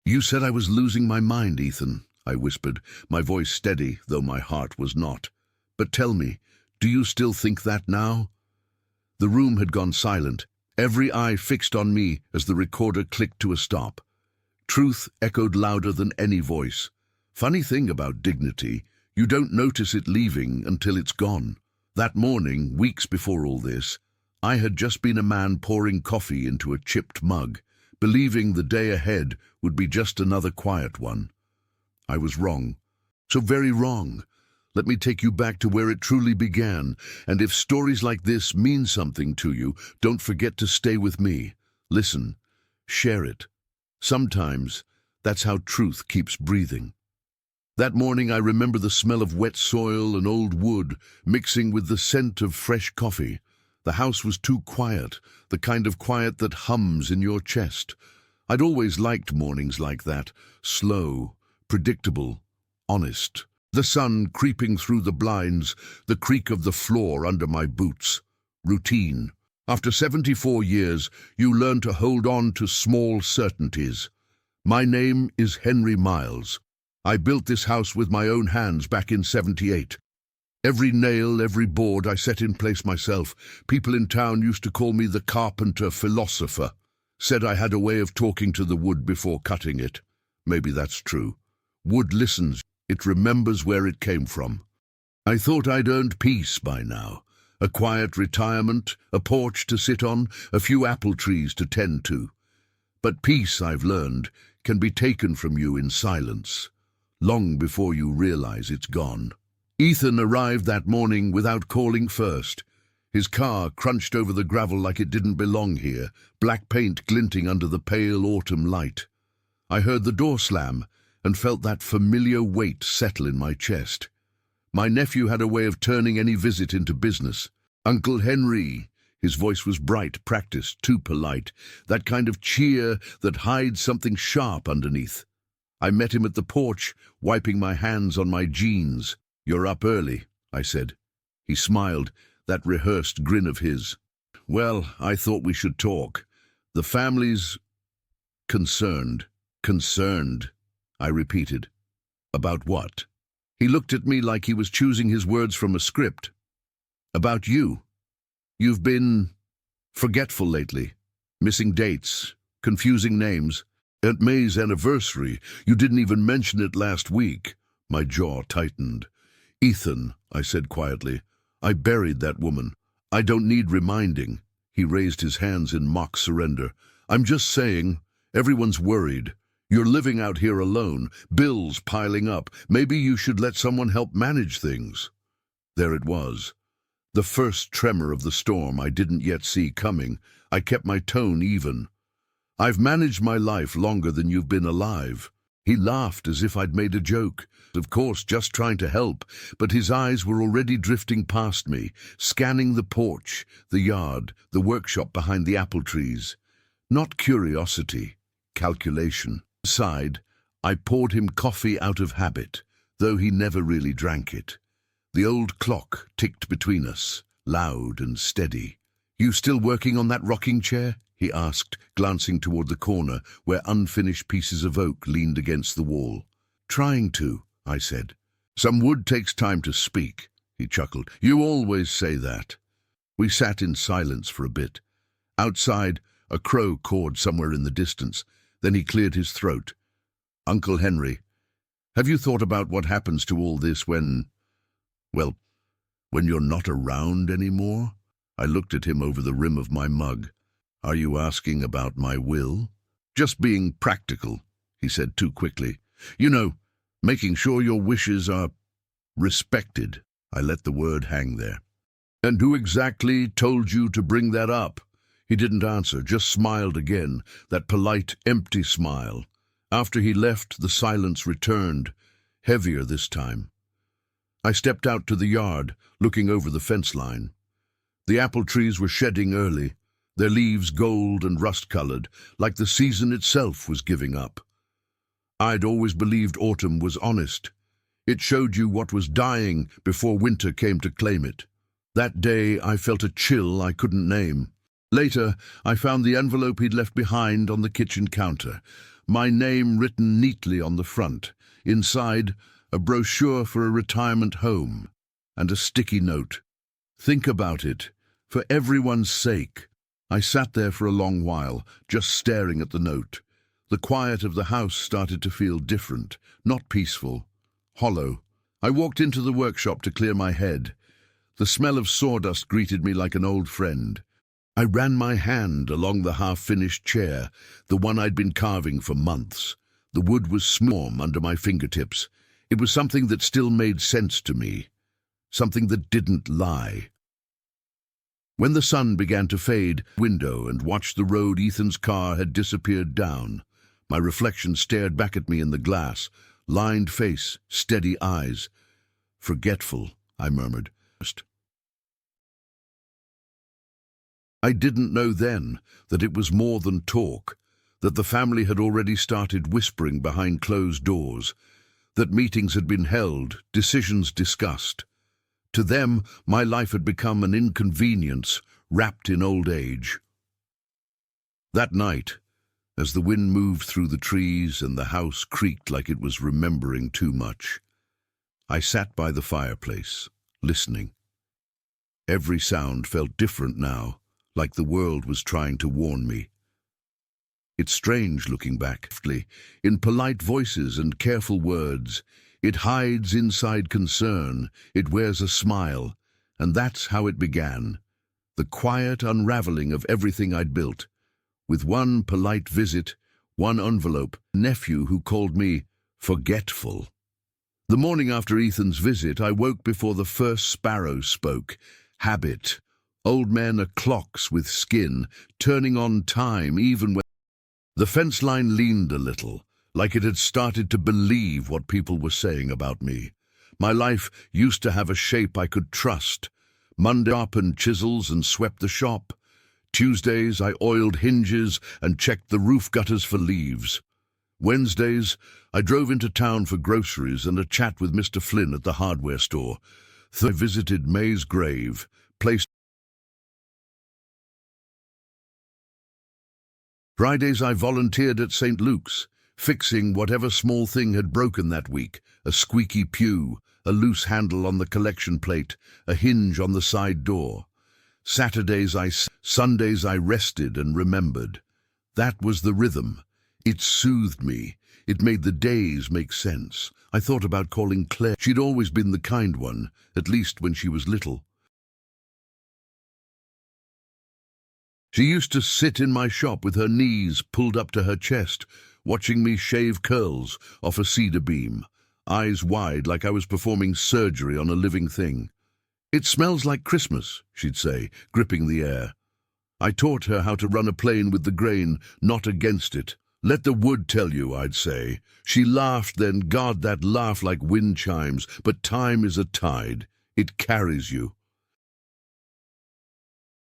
"You said I was losing my mind, Ethan," I whispered, my voice steady, though my heart was not. "But tell me, do you still think that now?" The room had gone silent, every eye fixed on me as the recorder clicked to a stop. Truth echoed louder than any voice. Funny thing about dignity, you don't notice it leaving until it's gone. That morning, weeks before all this, I had just been a man pouring coffee into a chipped mug, believing the day ahead would be just another quiet one. I was wrong. So very wrong. Let me take you back to where it truly began, and if stories like this mean something to you, don't forget to stay with me. Listen. Share it. Sometimes, that's how truth keeps breathing. That morning I remember the smell of wet soil and old wood mixing with the scent of fresh coffee. The house was too quiet, the kind of quiet that hums in your chest. I'd always liked mornings like that, slow, predictable, honest. The sun creeping through the blinds, the creak of the floor under my boots. Routine. After 74 years, you learn to hold on to small certainties. My name is Henry Miles. I built this house with my own hands back in '78. Every nail, every board I set in place myself. People in town used to call me the carpenter philosopher. Said I had a way of talking to the wood before cutting it. Maybe that's true. Wood listens. It remembers where it came from. I thought I'd earned peace by now. A quiet retirement, a porch to sit on, a few apple trees to tend to. But peace, I've learned, can be taken from you in silence, long before you realize it's gone. Ethan arrived that morning without calling first. His car crunched over the gravel like it didn't belong here, black paint glinting under the pale autumn light. I heard the door slam and felt that familiar weight settle in my chest. My nephew had a way of turning any visit into business. "Uncle Henry." His voice was bright, practiced, too polite, that kind of cheer that hides something sharp underneath. I met him at the porch, wiping my hands on my jeans. "You're up early," I said. He smiled, that rehearsed grin of his. "Well, I thought we should talk. The family's concerned." "Concerned," I repeated. "About what?" He looked at me like he was choosing his words from a script. "About you. You've been forgetful lately, missing dates, confusing names. Aunt May's anniversary, you didn't even mention it last week." My jaw tightened. "Ethan," I said quietly, "I buried that woman. I don't need reminding." He raised his hands in mock surrender. "I'm just saying, everyone's worried. You're living out here alone, bills piling up. Maybe you should let someone help manage things." There it was. The first tremor of the storm I didn't yet see coming. I kept my tone even. "I've managed my life longer than you've been alive." He laughed as if I'd made a joke. Of course, just trying to help, but his eyes were already drifting past me, scanning the porch, the yard, the workshop behind the apple trees. Not curiosity, calculation. Aside, I poured him coffee out of habit, though he never really drank it. The old clock ticked between us, loud and steady. "You still working on that rocking chair?" he asked, glancing toward the corner where unfinished pieces of oak leaned against the wall. "Trying to," I said. "Some wood takes time to speak," he chuckled. "You always say that." We sat in silence for a bit. Outside, a crow cawed somewhere in the distance. Then he cleared his throat. "Uncle Henry, have you thought about what happens to all this when you're not around anymore?" I looked at him over the rim of my mug. "Are you asking about my will?" "Just being practical," he said too quickly. "You know, making sure your wishes are respected." I let the word hang there. "And who exactly told you to bring that up?" He didn't answer, just smiled again, that polite, empty smile. After he left, the silence returned, heavier this time. I stepped out to the yard, looking over the fence line. The apple trees were shedding early, their leaves gold and rust-colored, like the season itself was giving up. I'd always believed autumn was honest. It showed you what was dying before winter came to claim it. That day I felt a chill I couldn't name. Later, I found the envelope he'd left behind on the kitchen counter. my name written neatly on the front. Inside, a brochure for a retirement home, and a sticky note. Think about it, for everyone's sake. I sat there for a long while, just staring at the note. The quiet of the house started to feel different, not peaceful, hollow. I walked into the workshop to clear my head. The smell of sawdust greeted me like an old friend. I ran my hand along the half-finished chair, the one I'd been carving for months. The wood was smooth under my fingertips. It was something that still made sense to me, something that didn't lie. When the sun began to fade, window and watched the road Ethan's car had disappeared down. My reflection stared back at me in the glass, lined face, steady eyes. Forgetful, I murmured. I didn't know then that it was more than talk, that the family had already started whispering behind closed doors, that meetings had been held, decisions discussed. To them, my life had become an inconvenience wrapped in old age. That night, as the wind moved through the trees and the house creaked like it was remembering too much, I sat by the fireplace, listening. Every sound felt different now, like the world was trying to warn me. It's strange looking back, in polite voices and careful words. It hides inside concern, it wears a smile, and that's how it began. The quiet unraveling of everything I'd built. With one polite visit, one envelope, Nephew who called me forgetful. The morning after Ethan's visit, I woke before the first sparrow spoke. Habit. Old men are clocks with skin, turning on time even when... The fence line leaned a little, like it had started to believe what people were saying about me. My life used to have a shape I could trust. Monday sharpened chisels and swept the shop. Tuesdays I oiled hinges and checked the roof gutters for leaves. Wednesdays I drove into town for groceries and a chat with Mr. Flynn at the hardware store. I visited May's grave, placed... Fridays I volunteered at St. Luke's, fixing whatever small thing had broken that week, a squeaky pew, a loose handle on the collection plate, a hinge on the side door. Sundays I rested and remembered. That was the rhythm. It soothed me. It made the days make sense. I thought about calling Claire. She'd always been the kind one, at least when she was little. She used to sit in my shop with her knees pulled up to her chest, watching me shave curls off a cedar beam, eyes wide like I was performing surgery on a living thing. "It smells like Christmas," she'd say, gripping the air. I taught her how to run a plane with the grain, not against it. "Let the wood tell you," I'd say. She laughed then, God, that laugh like wind chimes, but time is a tide. It carries you.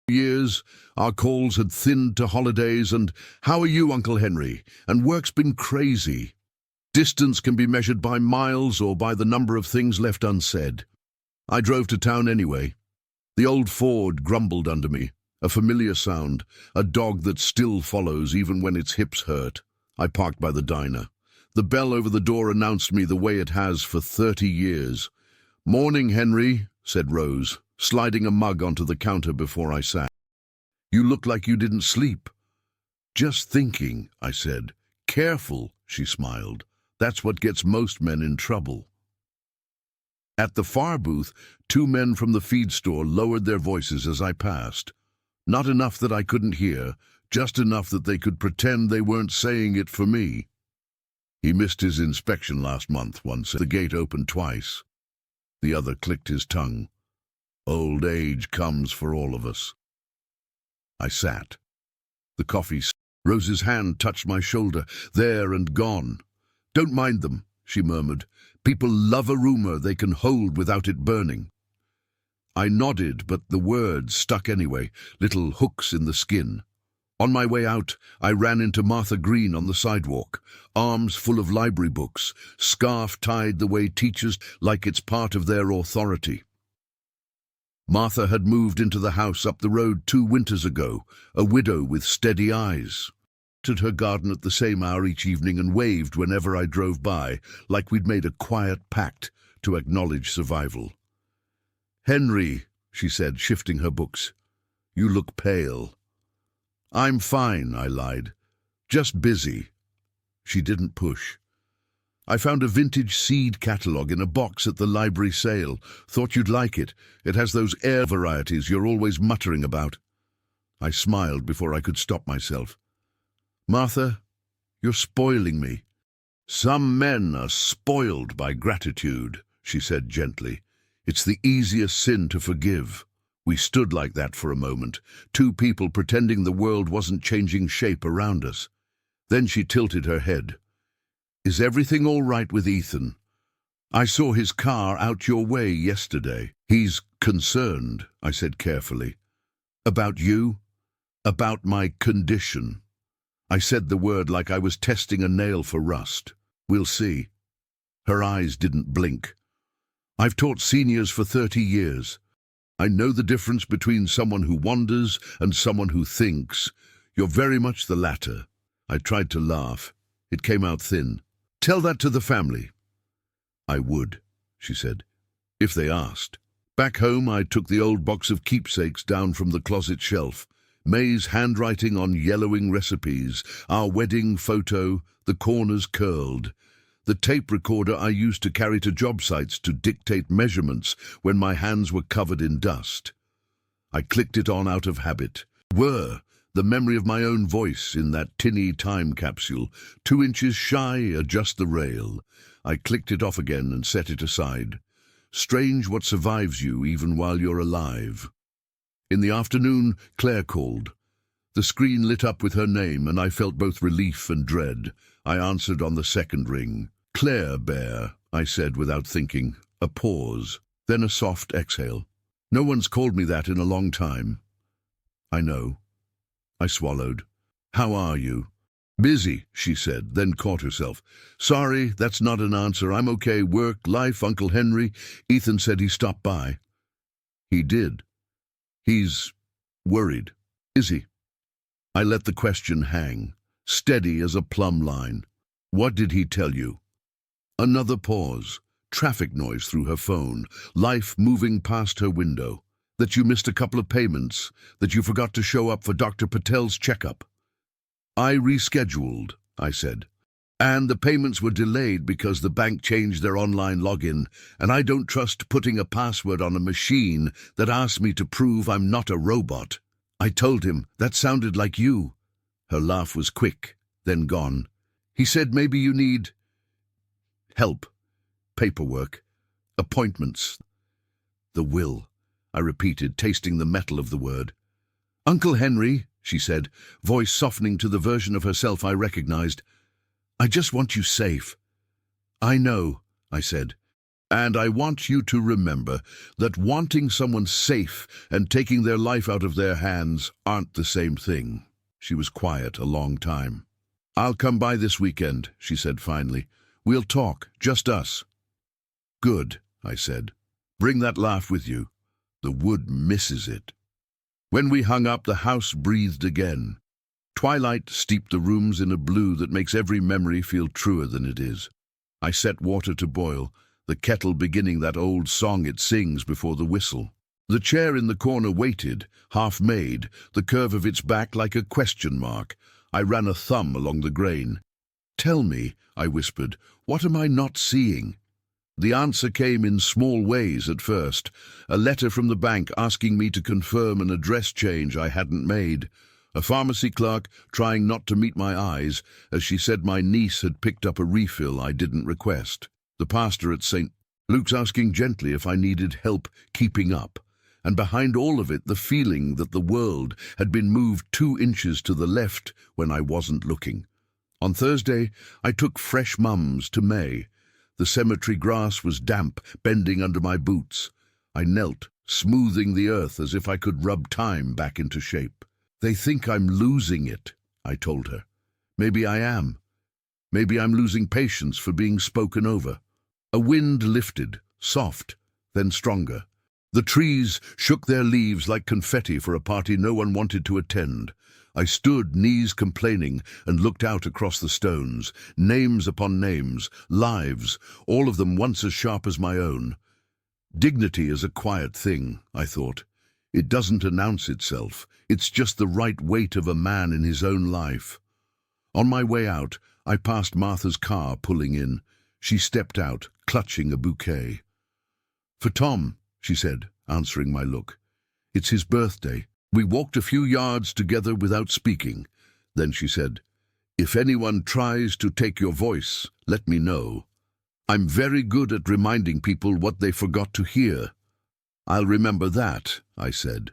Years, our calls had thinned to holidays and, "How are you, Uncle Henry?" And work's been crazy. Distance can be measured by miles or by the number of things left unsaid. I drove to town anyway. The old Ford grumbled under me, a familiar sound, a dog that still follows even when its hips hurt. I parked by the diner. The bell over the door announced me the way it has for 30 years. "Morning, Henry," said Rose, sliding a mug onto the counter before I sat. "You look like you didn't sleep." "Just thinking," I said. "Careful," she smiled. "That's what gets most men in trouble." At the far booth, 2 men from the feed store lowered their voices as I passed. Not enough that I couldn't hear, just enough that they could pretend they weren't saying it for me. "He missed his inspection last month," one said. The gate opened twice. The other clicked his tongue. "Old age comes for all of us." I sat. The coffee... Rose's hand touched my shoulder, there and gone. "Don't mind them," she murmured. "People love a rumor they can hold without it burning." I nodded, but the words stuck anyway, little hooks in the skin. On my way out, I ran into Martha Green on the sidewalk, arms full of library books, scarf tied the way teachers like it's part of their authority. Martha had moved into the house up the road 2 winters ago, a widow with steady eyes. at her garden at the same hour each evening and waved whenever I drove by, like we'd made a quiet pact to acknowledge survival. "Henry," she said, shifting her books, "you look pale." "I'm fine," I lied. "Just busy." She didn't push. "I found a vintage seed catalogue in a box at the library sale. Thought you'd like it. It has those air varieties you're always muttering about." I smiled before I could stop myself. "Martha, you're spoiling me." "Some men are spoiled by gratitude," she said gently. "It's the easiest sin to forgive." We stood like that for a moment, two people pretending the world wasn't changing shape around us. Then she tilted her head. "Is everything all right with Ethan? I saw his car out your way yesterday." "He's concerned," I said carefully. "About you? About my condition." I said the word like I was testing a nail for rust. "We'll see." Her eyes didn't blink. "I've taught seniors for 30 years. I know the difference between someone who wanders and someone who thinks. You're very much the latter." I tried to laugh. It came out thin. "Tell that to the family." "I would," she said, "if they asked." Back home, I took the old box of keepsakes down from the closet shelf. May's handwriting on yellowing recipes, our wedding photo, the corners curled. The tape recorder I used to carry to job sites to dictate measurements when my hands were covered in dust. I clicked it on out of habit. The memory of my own voice in that tinny time capsule, 2 inches shy, adjust the rail. I clicked it off again and set it aside. Strange what survives you even while you're alive. In the afternoon, Claire called. The screen lit up with her name, and I felt both relief and dread. I answered on the second ring. "Claire Bear," I said without thinking. A pause, then a soft exhale. "No one's called me that in a long time." "I know." I swallowed. "How are you?" "Busy," she said, then caught herself. "Sorry, that's not an answer. I'm okay. Work, life, Uncle Henry. Ethan said he stopped by." "He did. He's worried. Is he?" I let the question hang, steady as a plumb line. "What did he tell you?" Another pause, traffic noise through her phone, life moving past her window. "That you missed a couple of payments, that you forgot to show up for Dr. Patel's checkup." "I rescheduled," I said. "And the payments were delayed because the bank changed their online login, and I don't trust putting a password on a machine that asks me to prove I'm not a robot." I told him, "That sounded like you." Her laugh was quick, then gone. "He said maybe you need help, paperwork, appointments." "The will," I repeated, tasting the metal of the word. "Uncle Henry," she said, voice softening to the version of herself I recognized, "I just want you safe." "I know," I said. "And I want you to remember that wanting someone safe and taking their life out of their hands aren't the same thing." She was quiet a long time. "I'll come by this weekend," she said finally. "We'll talk, just us." "Good," I said. "Bring that laugh with you. The wood misses it." When we hung up, the house breathed again. Twilight steeped the rooms in a blue that makes every memory feel truer than it is. I set water to boil, the kettle beginning that old song it sings before the whistle. The chair in the corner waited, half-made, the curve of its back like a question mark. I ran a thumb along the grain. "Tell me," I whispered, "what am I not seeing?" The answer came in small ways at first. A letter from the bank asking me to confirm an address change I hadn't made. A pharmacy clerk trying not to meet my eyes as she said my niece had picked up a refill I didn't request. The pastor at St. Luke's asking gently if I needed help keeping up. And behind all of it, the feeling that the world had been moved 2 inches to the left when I wasn't looking. On Thursday, I took fresh mums to May. The cemetery grass was damp, bending under my boots. I knelt, smoothing the earth as if I could rub time back into shape. "They think I'm losing it," I told her. "Maybe I am. Maybe I'm losing patience for being spoken over." A wind lifted, soft, then stronger. The trees shook their leaves like confetti for a party no one wanted to attend. I stood, knees complaining, and looked out across the stones, names upon names, lives, all of them once as sharp as my own. Dignity is a quiet thing, I thought. It doesn't announce itself. It's just the right weight of a man in his own life. On my way out, I passed Martha's car pulling in. She stepped out, clutching a bouquet. "For Tom," she said, answering my look. "It's his birthday." We walked a few yards together without speaking. Then she said, "If anyone tries to take your voice, let me know. I'm very good at reminding people what they forgot to hear." "I'll remember that," I said.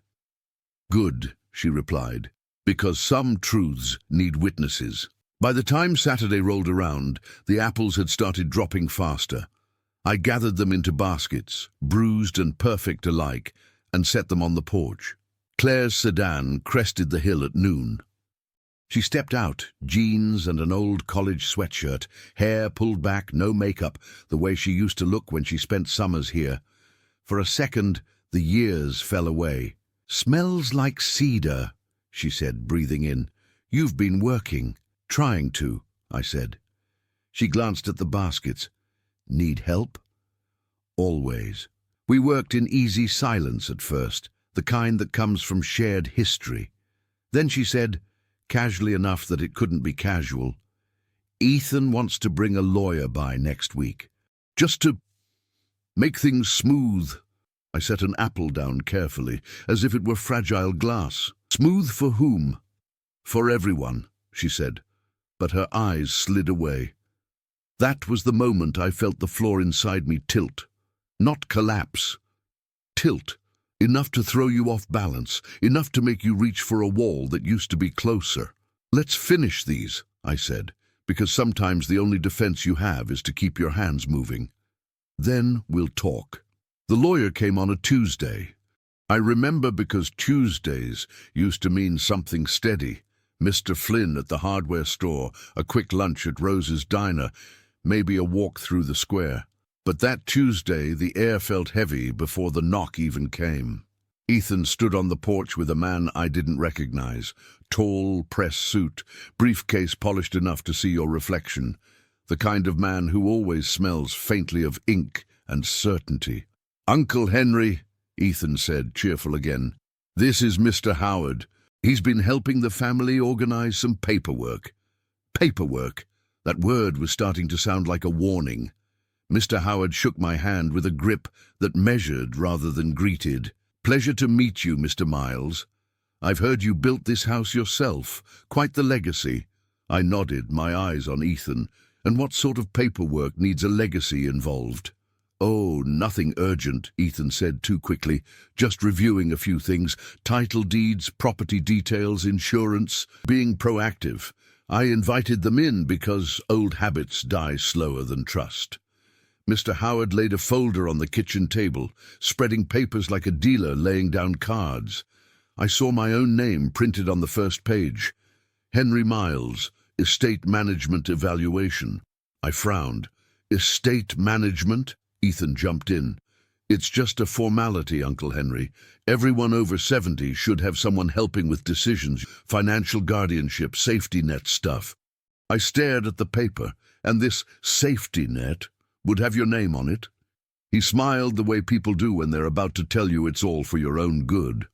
"Good," she replied, "because some truths need witnesses." By the time Saturday rolled around, the apples had started dropping faster. I gathered them into baskets, bruised and perfect alike, and set them on the porch. Claire's sedan crested the hill at noon. She stepped out, jeans and an old college sweatshirt, hair pulled back, no makeup, the way she used to look when she spent summers here. For a second, the years fell away. "Smells like cedar," she said, breathing in. "You've been working." "Trying to," I said. She glanced at the baskets. "Need help?" "Always." We worked in easy silence at first, the kind that comes from shared history. Then she said, casually enough that it couldn't be casual, "Ethan wants to bring a lawyer by next week. Just to make things smooth." I set an apple down carefully, as if it were fragile glass. "Smooth for whom?" "For everyone," she said, but her eyes slid away. That was the moment I felt the floor inside me tilt. Not collapse. Tilt. Enough to throw you off balance, enough to make you reach for a wall that used to be closer. "Let's finish these," I said, because sometimes the only defense you have is to keep your hands moving. "Then we'll talk." The lawyer came on a Tuesday. I remember because Tuesdays used to mean something steady. Mr. Flynn at the hardware store, a quick lunch at Rose's diner, maybe a walk through the square. But that Tuesday, the air felt heavy before the knock even came. Ethan stood on the porch with a man I didn't recognize. Tall, press suit, briefcase polished enough to see your reflection. The kind of man who always smells faintly of ink and certainty. "Uncle Henry," Ethan said, cheerful again. "This is Mr. Howard. He's been helping the family organize some paperwork." Paperwork. That word was starting to sound like a warning. Mr. Howard shook my hand with a grip that measured rather than greeted. "Pleasure to meet you, Mr. Miles. I've heard you built this house yourself. Quite the legacy." I nodded, my eyes on Ethan. "And what sort of paperwork needs a legacy involved?" "Oh, nothing urgent," Ethan said too quickly. "Just reviewing a few things. Title deeds, property details, insurance. Being proactive. I invited them in because old habits die slower than trust." Mr. Howard laid a folder on the kitchen table, spreading papers like a dealer laying down cards. I saw my own name printed on the first page. Henry Miles, Estate Management Evaluation. I frowned. "Estate management?" Ethan jumped in. "It's just a formality, Uncle Henry. Everyone over 70 should have someone helping with decisions, financial guardianship, safety net stuff." I stared at the paper, and this safety net would have your name on it. He smiled the way people do when they're about to tell you it's all for your own good.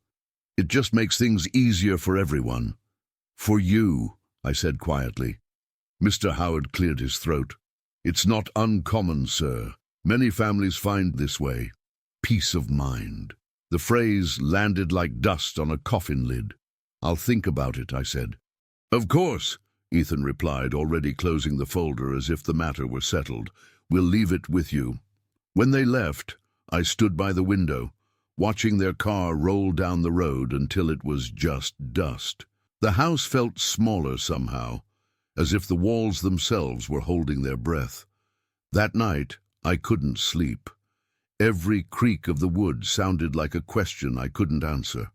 "It just makes things easier for everyone." "For you," I said quietly. Mr. Howard cleared his throat. "It's not uncommon, sir. Many families find this way. Peace of mind." The phrase landed like dust on a coffin lid. "I'll think about it," I said. "Of course," Ethan replied, already closing the folder as if the matter were settled. "We'll leave it with you." When they left, I stood by the window, watching their car roll down the road until it was just dust. The house felt smaller somehow, as if the walls themselves were holding their breath. That night, I couldn't sleep. Every creak of the wood sounded like a question I couldn't answer.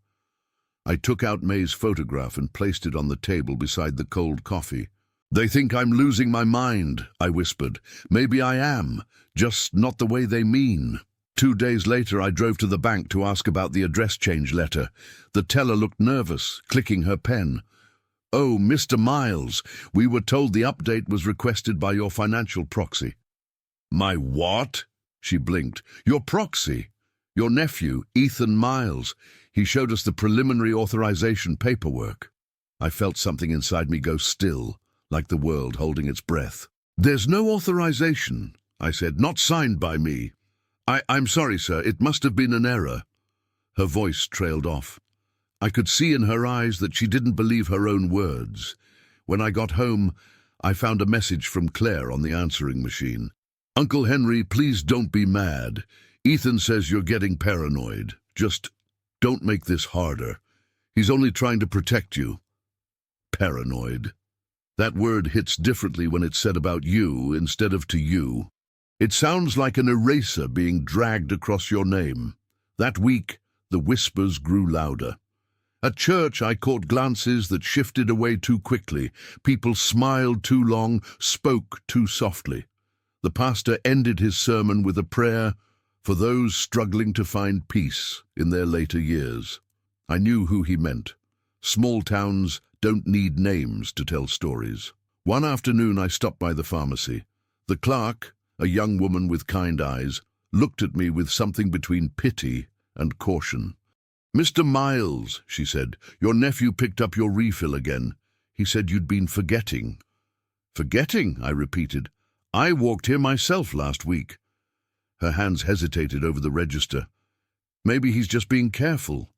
I took out May's photograph and placed it on the table beside the cold coffee. "They think I'm losing my mind," I whispered. "Maybe I am, just not the way they mean." 2 days later, I drove to the bank to ask about the address change letter. The teller looked nervous, clicking her pen. "Oh, Mr. Miles, we were told the update was requested by your financial proxy." "My what?" She blinked. "Your proxy. Your nephew, Ethan Miles. He showed us the preliminary authorization paperwork." I felt something inside me go still, like the world holding its breath. "There's no authorization," I said. "Not signed by me. I'm sorry, sir. It must have been an error." Her voice trailed off. I could see in her eyes that she didn't believe her own words. When I got home, I found a message from Claire on the answering machine. "Uncle Henry, please don't be mad. Ethan says you're getting paranoid. Just don't make this harder. He's only trying to protect you." Paranoid. That word hits differently when it's said about you instead of to you. It sounds like an eraser being dragged across your name. That week, the whispers grew louder. At church, I caught glances that shifted away too quickly. People smiled too long, spoke too softly. The pastor ended his sermon with a prayer for those struggling to find peace in their later years. I knew who he meant. Small towns don't need names to tell stories. One afternoon, I stopped by the pharmacy. The clerk, a young woman with kind eyes, looked at me with something between pity and caution. "Mr. Miles," she said, "your nephew picked up your refill again. He said you'd been forgetting." "Forgetting?" I repeated. "I walked here myself last week." Her hands hesitated over the register. "Maybe he's just being careful."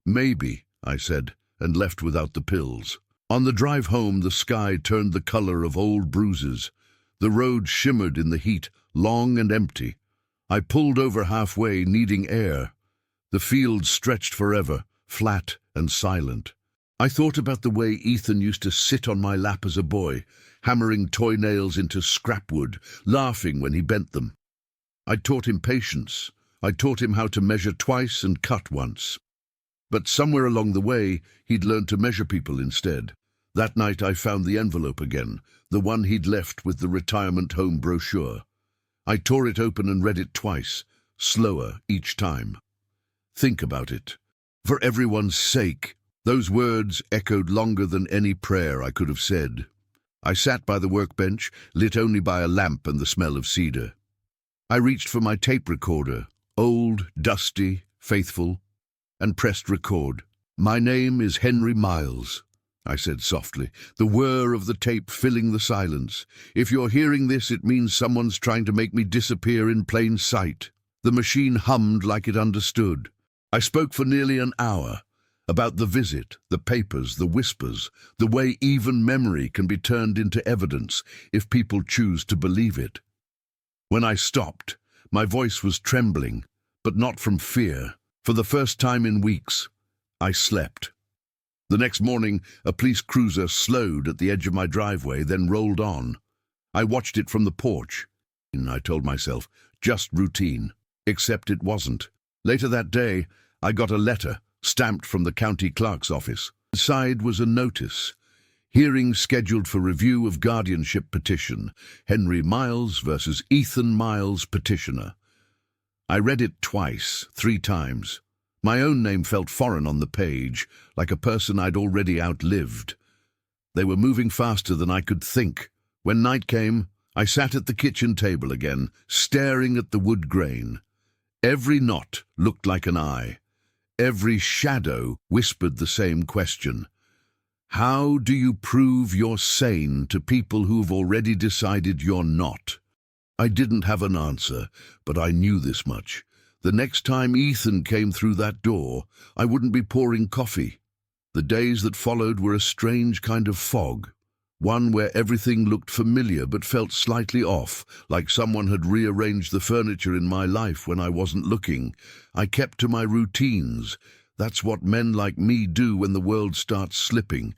"Maybe," I said, and left without the pills. On the drive home, the sky turned the color of old bruises. The road shimmered in the heat, long and empty. I pulled over halfway, needing air. The fields stretched forever, flat and silent. I thought about the way Ethan used to sit on my lap as a boy, hammering toy nails into scrapwood, laughing when he bent them. I taught him patience. I taught him how to measure twice and cut once. But somewhere along the way, he'd learned to measure people instead. That night I found the envelope again, the one he'd left with the retirement home brochure. I tore it open and read it twice, slower each time. "Think about it. For everyone's sake." Those words echoed longer than any prayer I could have said. I sat by the workbench, lit only by a lamp and the smell of cedar. I reached for my tape recorder, old, dusty, faithful, and pressed record. "My name is Henry Miles," I said softly, the whir of the tape filling the silence. "If you're hearing this, it means someone's trying to make me disappear in plain sight." The machine hummed like it understood. I spoke for nearly an hour, about the visit, the papers, the whispers, the way even memory can be turned into evidence if people choose to believe it. When I stopped, my voice was trembling, but not from fear. For the first time in weeks, I slept. The next morning, a police cruiser slowed at the edge of my driveway, then rolled on. I watched it from the porch. I told myself, just routine. Except it wasn't. Later that day, I got a letter, stamped from the county clerk's office. Inside was a notice. "Hearing scheduled for review of guardianship petition. Henry Miles versus Ethan Miles, petitioner." I read it twice, 3 times. My own name felt foreign on the page, like a person I'd already outlived. They were moving faster than I could think. When night came, I sat at the kitchen table again, staring at the wood grain. Every knot looked like an eye. Every shadow whispered the same question. How do you prove you're sane to people who've already decided you're not? I didn't have an answer, but I knew this much. The next time Ethan came through that door, I wouldn't be pouring coffee. The days that followed were a strange kind of fog, one where everything looked familiar but felt slightly off, like someone had rearranged the furniture in my life when I wasn't looking. I kept to my routines. That's what men like me do when the world starts slipping.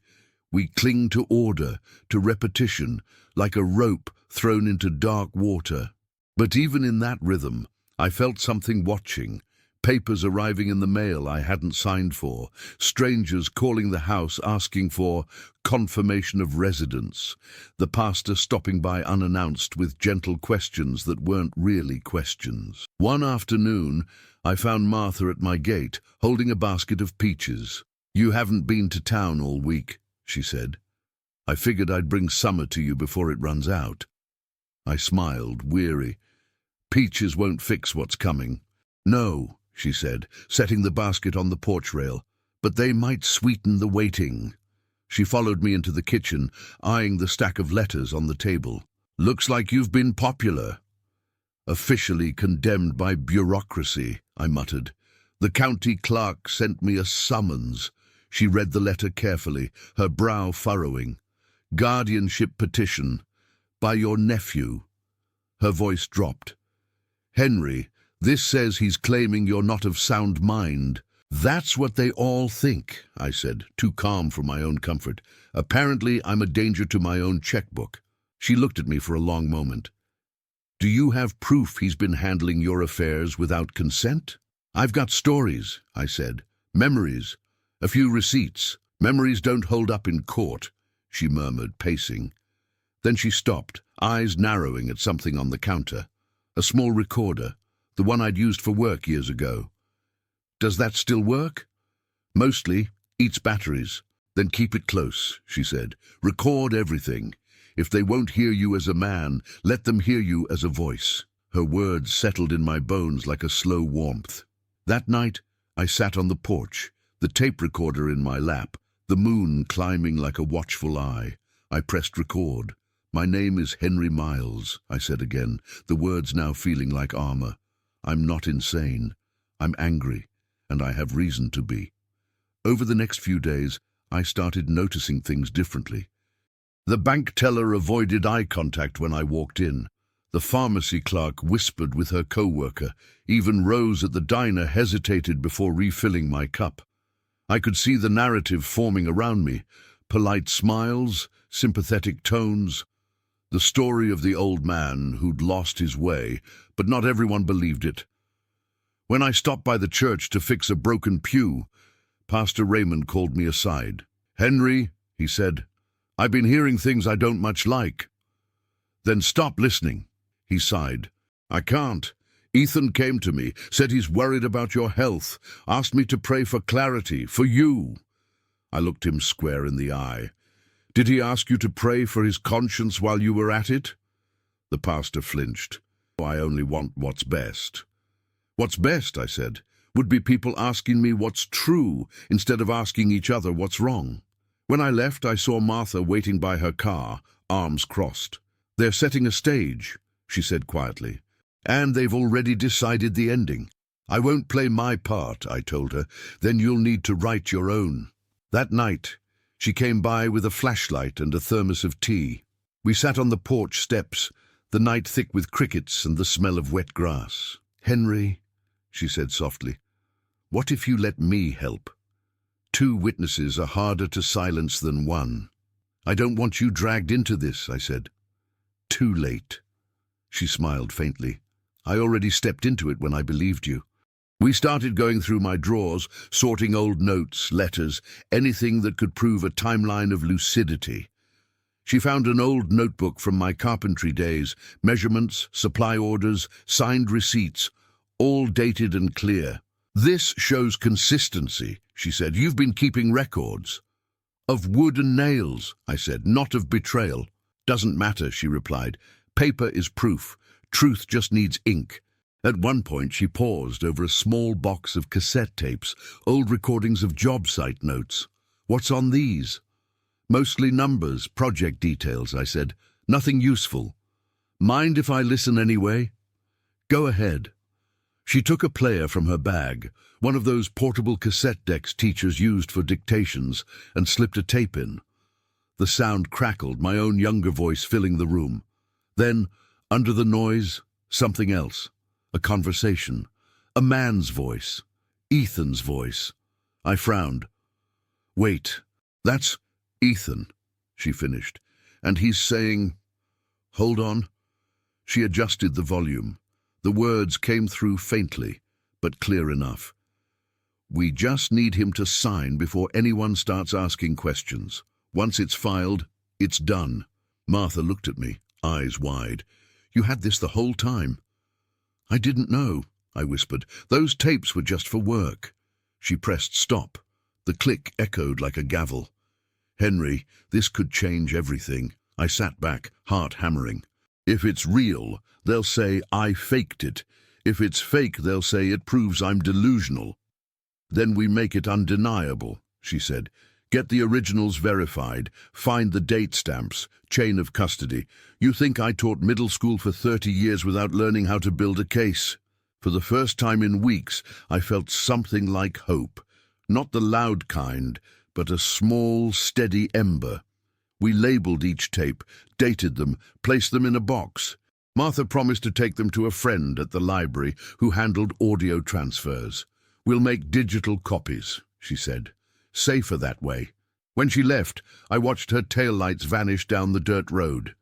We cling to order, to repetition, like a rope thrown into dark water. But even in that rhythm, I felt something watching. Papers arriving in the mail I hadn't signed for, strangers calling the house asking for confirmation of residence, the pastor stopping by unannounced with gentle questions that weren't really questions. One afternoon, I found Martha at my gate, holding a basket of peaches. "You haven't been to town all week," she said. I figured I'd bring summer to you before it runs out. I smiled, weary. Peaches won't fix what's coming. No, she said, setting the basket on the porch rail, but they might sweeten the waiting. She followed me into the kitchen, eyeing the stack of letters on the table. Looks like you've been popular. Officially condemned by bureaucracy, I muttered. The county clerk sent me a summons. She read the letter carefully, her brow furrowing. Guardianship petition. By your nephew. Her voice dropped. Henry, this says he's claiming you're not of sound mind. That's what they all think, I said, too calm for my own comfort. Apparently I'm a danger to my own checkbook. She looked at me for a long moment. Do you have proof he's been handling your affairs without consent? I've got stories, I said. Memories. A few receipts. Memories don't hold up in court, she murmured, pacing. Then she stopped, eyes narrowing at something on the counter. A small recorder, the one I'd used for work years ago. Does that still work? Mostly. Eats batteries. Then keep it close, she said. Record everything. If they won't hear you as a man, let them hear you as a voice. Her words settled in my bones like a slow warmth. That night, I sat on the porch, the tape recorder in my lap, the moon climbing like a watchful eye. I pressed record. My name is Henry Miles, I said again, the words now feeling like armor. I'm not insane. I'm angry, and I have reason to be. Over the next few days, I started noticing things differently. The bank teller avoided eye contact when I walked in. The pharmacy clerk whispered with her co-worker. Even Rose at the diner hesitated before refilling my cup. I could see the narrative forming around me. Polite smiles, sympathetic tones. The story of the old man who'd lost his way, but not everyone believed it. When I stopped by the church to fix a broken pew, Pastor Raymond called me aside. Henry, he said, I've been hearing things I don't much like. Then stop listening, he sighed. I can't. Ethan came to me, said he's worried about your health, asked me to pray for clarity, for you. I looked him square in the eye. Did he ask you to pray for his conscience while you were at it? The pastor flinched. I only want what's best. What's best, I said, would be people asking me what's true instead of asking each other what's wrong. When I left, I saw Martha waiting by her car, arms crossed. They're setting a stage, she said quietly, and they've already decided the ending. I won't play my part, I told her, then you'll need to write your own. That night, she came by with a flashlight and a thermos of tea. We sat on the porch steps, the night thick with crickets and the smell of wet grass. Henry, she said softly, what if you let me help? 2 witnesses are harder to silence than 1. I don't want you dragged into this, I said. Too late. She smiled faintly. I already stepped into it when I believed you. We started going through my drawers, sorting old notes, letters, anything that could prove a timeline of lucidity. She found an old notebook from my carpentry days, measurements, supply orders, signed receipts, all dated and clear. This shows consistency, she said. You've been keeping records. Of wood and nails, I said, not of betrayal. Doesn't matter, she replied. Paper is proof. Truth just needs ink. At one point, she paused over a small box of cassette tapes, old recordings of job site notes. What's on these? Mostly numbers, project details, I said. Nothing useful. Mind if I listen anyway? Go ahead. She took a player from her bag, one of those portable cassette decks teachers used for dictations, and slipped a tape in. The sound crackled, my own younger voice filling the room. Then, under the noise, something else. A conversation. A man's voice. Ethan's voice. I frowned. Wait, that's Ethan, she finished. And he's saying, hold on. She adjusted the volume. The words came through faintly, but clear enough. We just need him to sign before anyone starts asking questions. Once it's filed, it's done. Martha looked at me, eyes wide. You had this the whole time. I didn't know, I whispered. Those tapes were just for work. She pressed stop. The click echoed like a gavel. Henry, this could change everything. I sat back, heart hammering. If it's real, they'll say I faked it. If it's fake, they'll say it proves I'm delusional. Then we make it undeniable, she said. Get the originals verified, find the date stamps, chain of custody. You think I taught middle school for 30 years without learning how to build a case? For the first time in weeks, I felt something like hope. Not the loud kind, but a small, steady ember. We labeled each tape, dated them, placed them in a box. Martha promised to take them to a friend at the library who handled audio transfers. We'll make digital copies, she said. Safer that way. When she left, I watched her taillights vanish down the dirt road.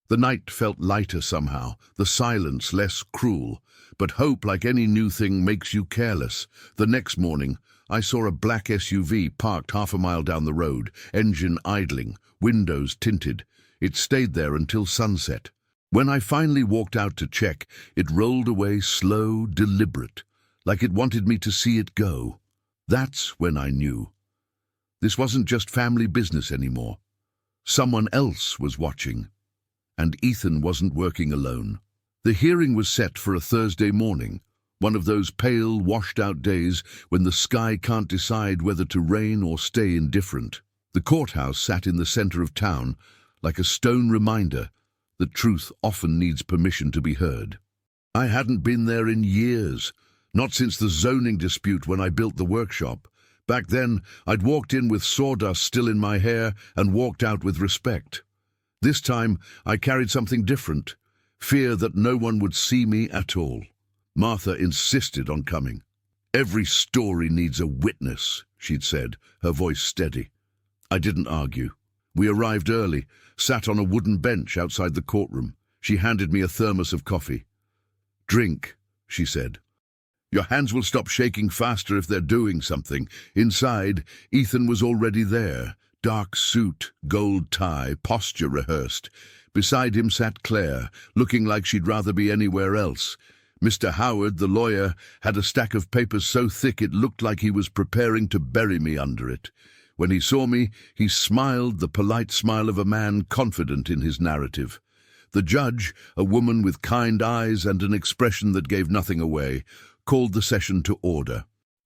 The night felt lighter somehow, the silence less cruel. But hope, like any new thing, makes you careless. The next morning, I saw a black SUV parked half a mile down the road, engine idling, windows tinted. It stayed there until sunset. When I finally walked out to check, it rolled away slow, deliberate, like it wanted me to see it go. That's when I knew. This wasn't just family business anymore. Someone else was watching. And Ethan wasn't working alone. The hearing was set for a Thursday morning, one of those pale, washed-out days when the sky can't decide whether to rain or stay indifferent. The courthouse sat in the center of town, like a stone reminder that truth often needs permission to be heard. I hadn't been there in years, not since the zoning dispute when I built the workshop. Back then, I'd walked in with sawdust still in my hair and walked out with respect. This time, I carried something different, fear that no one would see me at all. Martha insisted on coming. Every story needs a witness, she'd said, her voice steady. I didn't argue. We arrived early, sat on a wooden bench outside the courtroom. She handed me a thermos of coffee. Drink, she said. Your hands will stop shaking faster if they're doing something. Inside, Ethan was already there. Dark suit, gold tie, posture rehearsed. Beside him sat Claire, looking like she'd rather be anywhere else. Mr. Howard, the lawyer, had a stack of papers so thick it looked like he was preparing to bury me under it. When he saw me, he smiled, the polite smile of a man confident in his narrative. The judge, a woman with kind eyes and an expression that gave nothing away, called the session to order.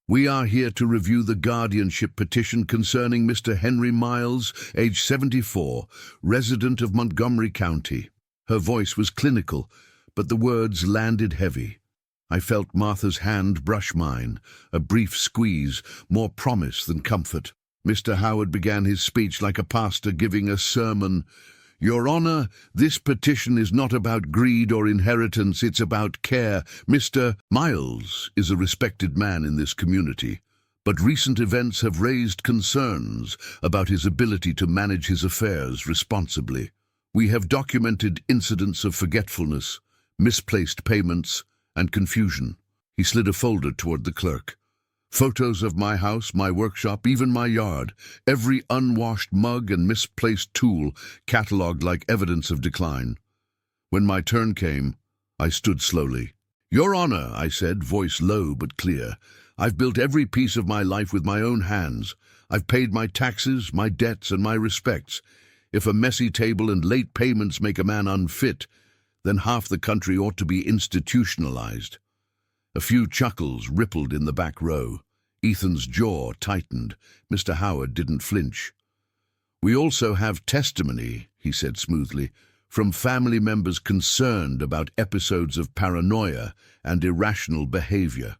We are here to review the guardianship petition concerning Mr. Henry Miles, age 74, resident of Montgomery County. Her voice was clinical, but the words landed heavy. I felt Martha's hand brush mine, a brief squeeze, more promise than comfort. Mr. Howard began his speech like a pastor giving a sermon. Your Honor, this petition is not about greed or inheritance, it's about care. Mr. Miles is a respected man in this community, but recent events have raised concerns about his ability to manage his affairs responsibly. We have documented incidents of forgetfulness, misplaced payments, and confusion. He slid a folder toward the clerk. Photos of my house, my workshop, even my yard, every unwashed mug and misplaced tool catalogued like evidence of decline. When my turn came, I stood slowly. Your Honor, I said, voice low but clear, I've built every piece of my life with my own hands. I've paid my taxes, my debts, and my respects. If a messy table and late payments make a man unfit, then half the country ought to be institutionalized. A few chuckles rippled in the back row. Ethan's jaw tightened. Mr. Howard didn't flinch. We also have testimony, he said smoothly, from family members concerned about episodes of paranoia and irrational behavior,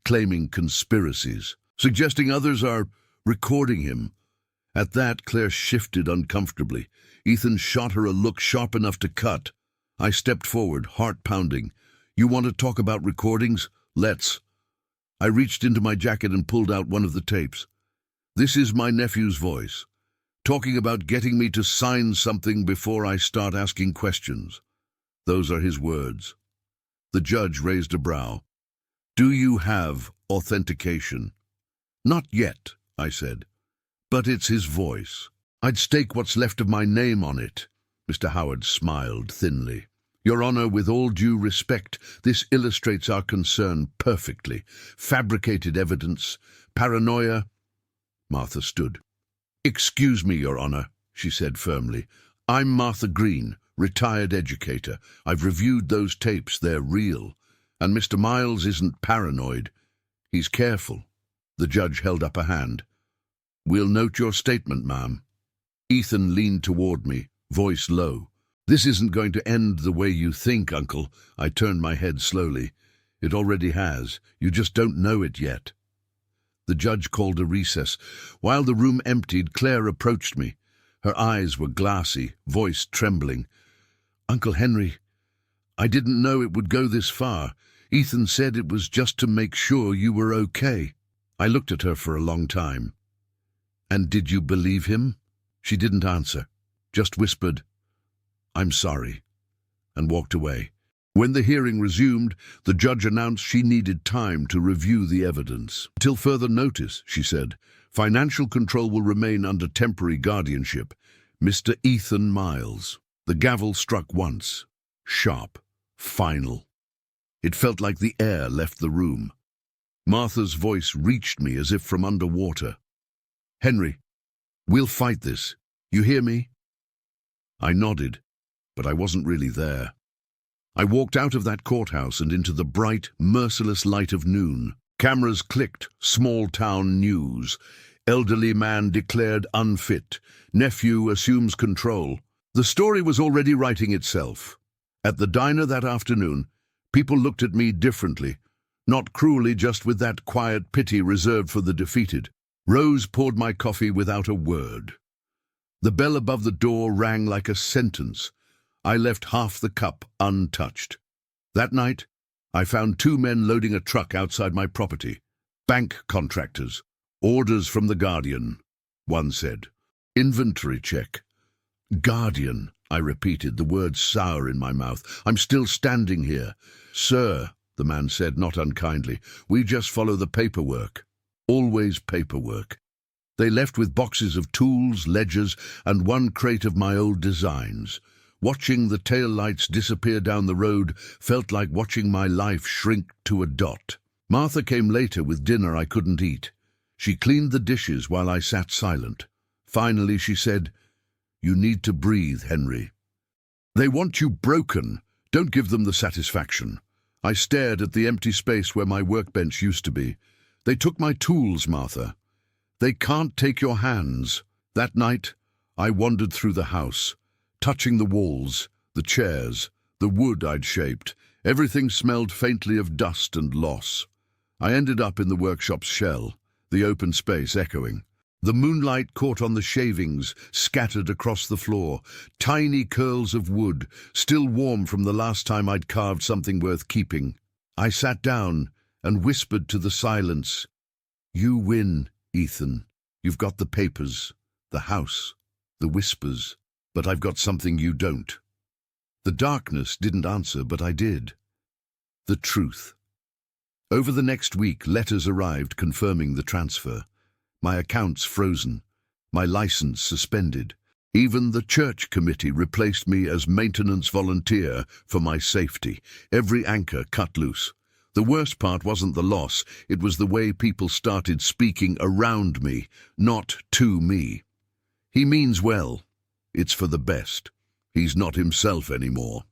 claiming conspiracies, suggesting others are recording him. At that, Claire shifted uncomfortably. Ethan shot her a look sharp enough to cut. I stepped forward, heart pounding. You want to talk about recordings? Let's. I reached into my jacket and pulled out one of the tapes. This is my nephew's voice, talking about getting me to sign something before I start asking questions. Those are his words. The judge raised a brow. Do you have authentication? Not yet, I said. But it's his voice. I'd stake what's left of my name on it. Mr. Howard smiled thinly. Your Honor, with all due respect, this illustrates our concern perfectly. Fabricated evidence, paranoia. Martha stood. "Excuse me, Your Honor," she said firmly. "I'm Martha Green, retired educator. I've reviewed those tapes. They're real. And Mr. Miles isn't paranoid. He's careful." The judge held up a hand. "We'll note your statement, ma'am." Ethan leaned toward me, voice low. "This isn't going to end the way you think, Uncle." I turned my head slowly. "It already has. You just don't know it yet." The judge called a recess. While the room emptied, Claire approached me. Her eyes were glassy, voice trembling. "Uncle Henry, I didn't know it would go this far. Ethan said it was just to make sure you were okay." I looked at her for a long time. "And did you believe him?" She didn't answer, just whispered, "I'm sorry," and walked away. When the hearing resumed, the judge announced she needed time to review the evidence. "Until further notice," she said, "financial control will remain under temporary guardianship. Mr. Ethan Miles." The gavel struck once. Sharp. Final. It felt like the air left the room. Martha's voice reached me as if from underwater. "Henry, we'll fight this. You hear me?" I nodded, but I wasn't really there. I walked out of that courthouse and into the bright, merciless light of noon. Cameras clicked, small-town news. Elderly man declared unfit. Nephew assumes control. The story was already writing itself. At the diner that afternoon, people looked at me differently. Not cruelly, just with that quiet pity reserved for the defeated. Rose poured my coffee without a word. The bell above the door rang like a sentence. I left half the cup untouched. That night, I found two men loading a truck outside my property. "Bank contractors. Orders from the Guardian," one said. "Inventory check." "Guardian," I repeated, the words sour in my mouth. "I'm still standing here." "Sir," the man said, not unkindly, "we just follow the paperwork." Always paperwork. They left with boxes of tools, ledgers, and one crate of my old designs. Watching the taillights disappear down the road felt like watching my life shrink to a dot. Martha came later with dinner I couldn't eat. She cleaned the dishes while I sat silent. Finally she said, "You need to breathe, Henry. They want you broken. Don't give them the satisfaction." I stared at the empty space where my workbench used to be. "They took my tools, Martha. They can't take your hands." That night, I wandered through the house, touching the walls, the chairs, the wood I'd shaped. Everything smelled faintly of dust and loss. I ended up in the workshop's shell, the open space echoing. The moonlight caught on the shavings scattered across the floor, tiny curls of wood, still warm from the last time I'd carved something worth keeping. I sat down and whispered to the silence, "You win, Ethan. You've got the papers, the house, the whispers, but I've got something you don't." The darkness didn't answer, but I did. The truth. Over the next week, letters arrived confirming the transfer. My accounts frozen, my license suspended. Even the church committee replaced me as maintenance volunteer for my safety. Every anchor cut loose. The worst part wasn't the loss, it was the way people started speaking around me, not to me. "He means well. It's for the best. He's not himself anymore."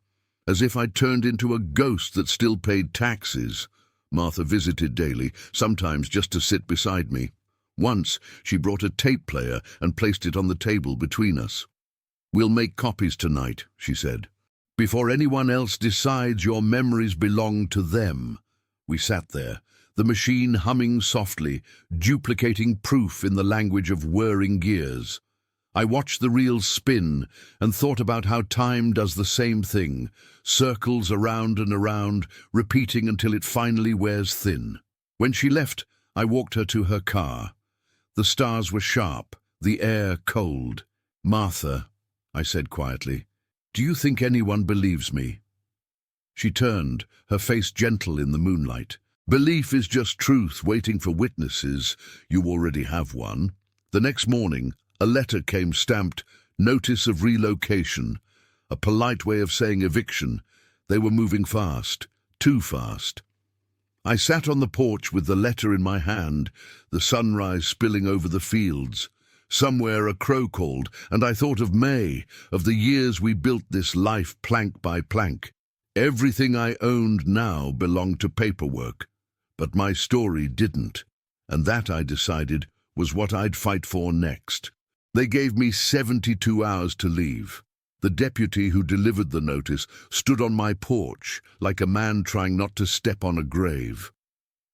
As if I'd turned into a ghost that still paid taxes. Martha visited daily, sometimes just to sit beside me. Once, she brought a tape player and placed it on the table between us. "We'll make copies tonight," she said. "Before anyone else decides your memories belong to them." We sat there, the machine humming softly, duplicating proof in the language of whirring gears. I watched the reels spin and thought about how time does the same thing, circles around and around, repeating until it finally wears thin. When she left, I walked her to her car. The stars were sharp, the air cold. "Martha," I said quietly, "do you think anyone believes me?" She turned, her face gentle in the moonlight. "Belief is just truth waiting for witnesses. You already have one." The next morning, a letter came stamped, "Notice of relocation," a polite way of saying eviction. They were moving fast, too fast. I sat on the porch with the letter in my hand, the sunrise spilling over the fields. Somewhere a crow called, and I thought of May, of the years we built this life plank by plank. Everything I owned now belonged to paperwork, but my story didn't, and that, I decided, was what I'd fight for next. They gave me 72 hours to leave. The deputy who delivered the notice stood on my porch like a man trying not to step on a grave.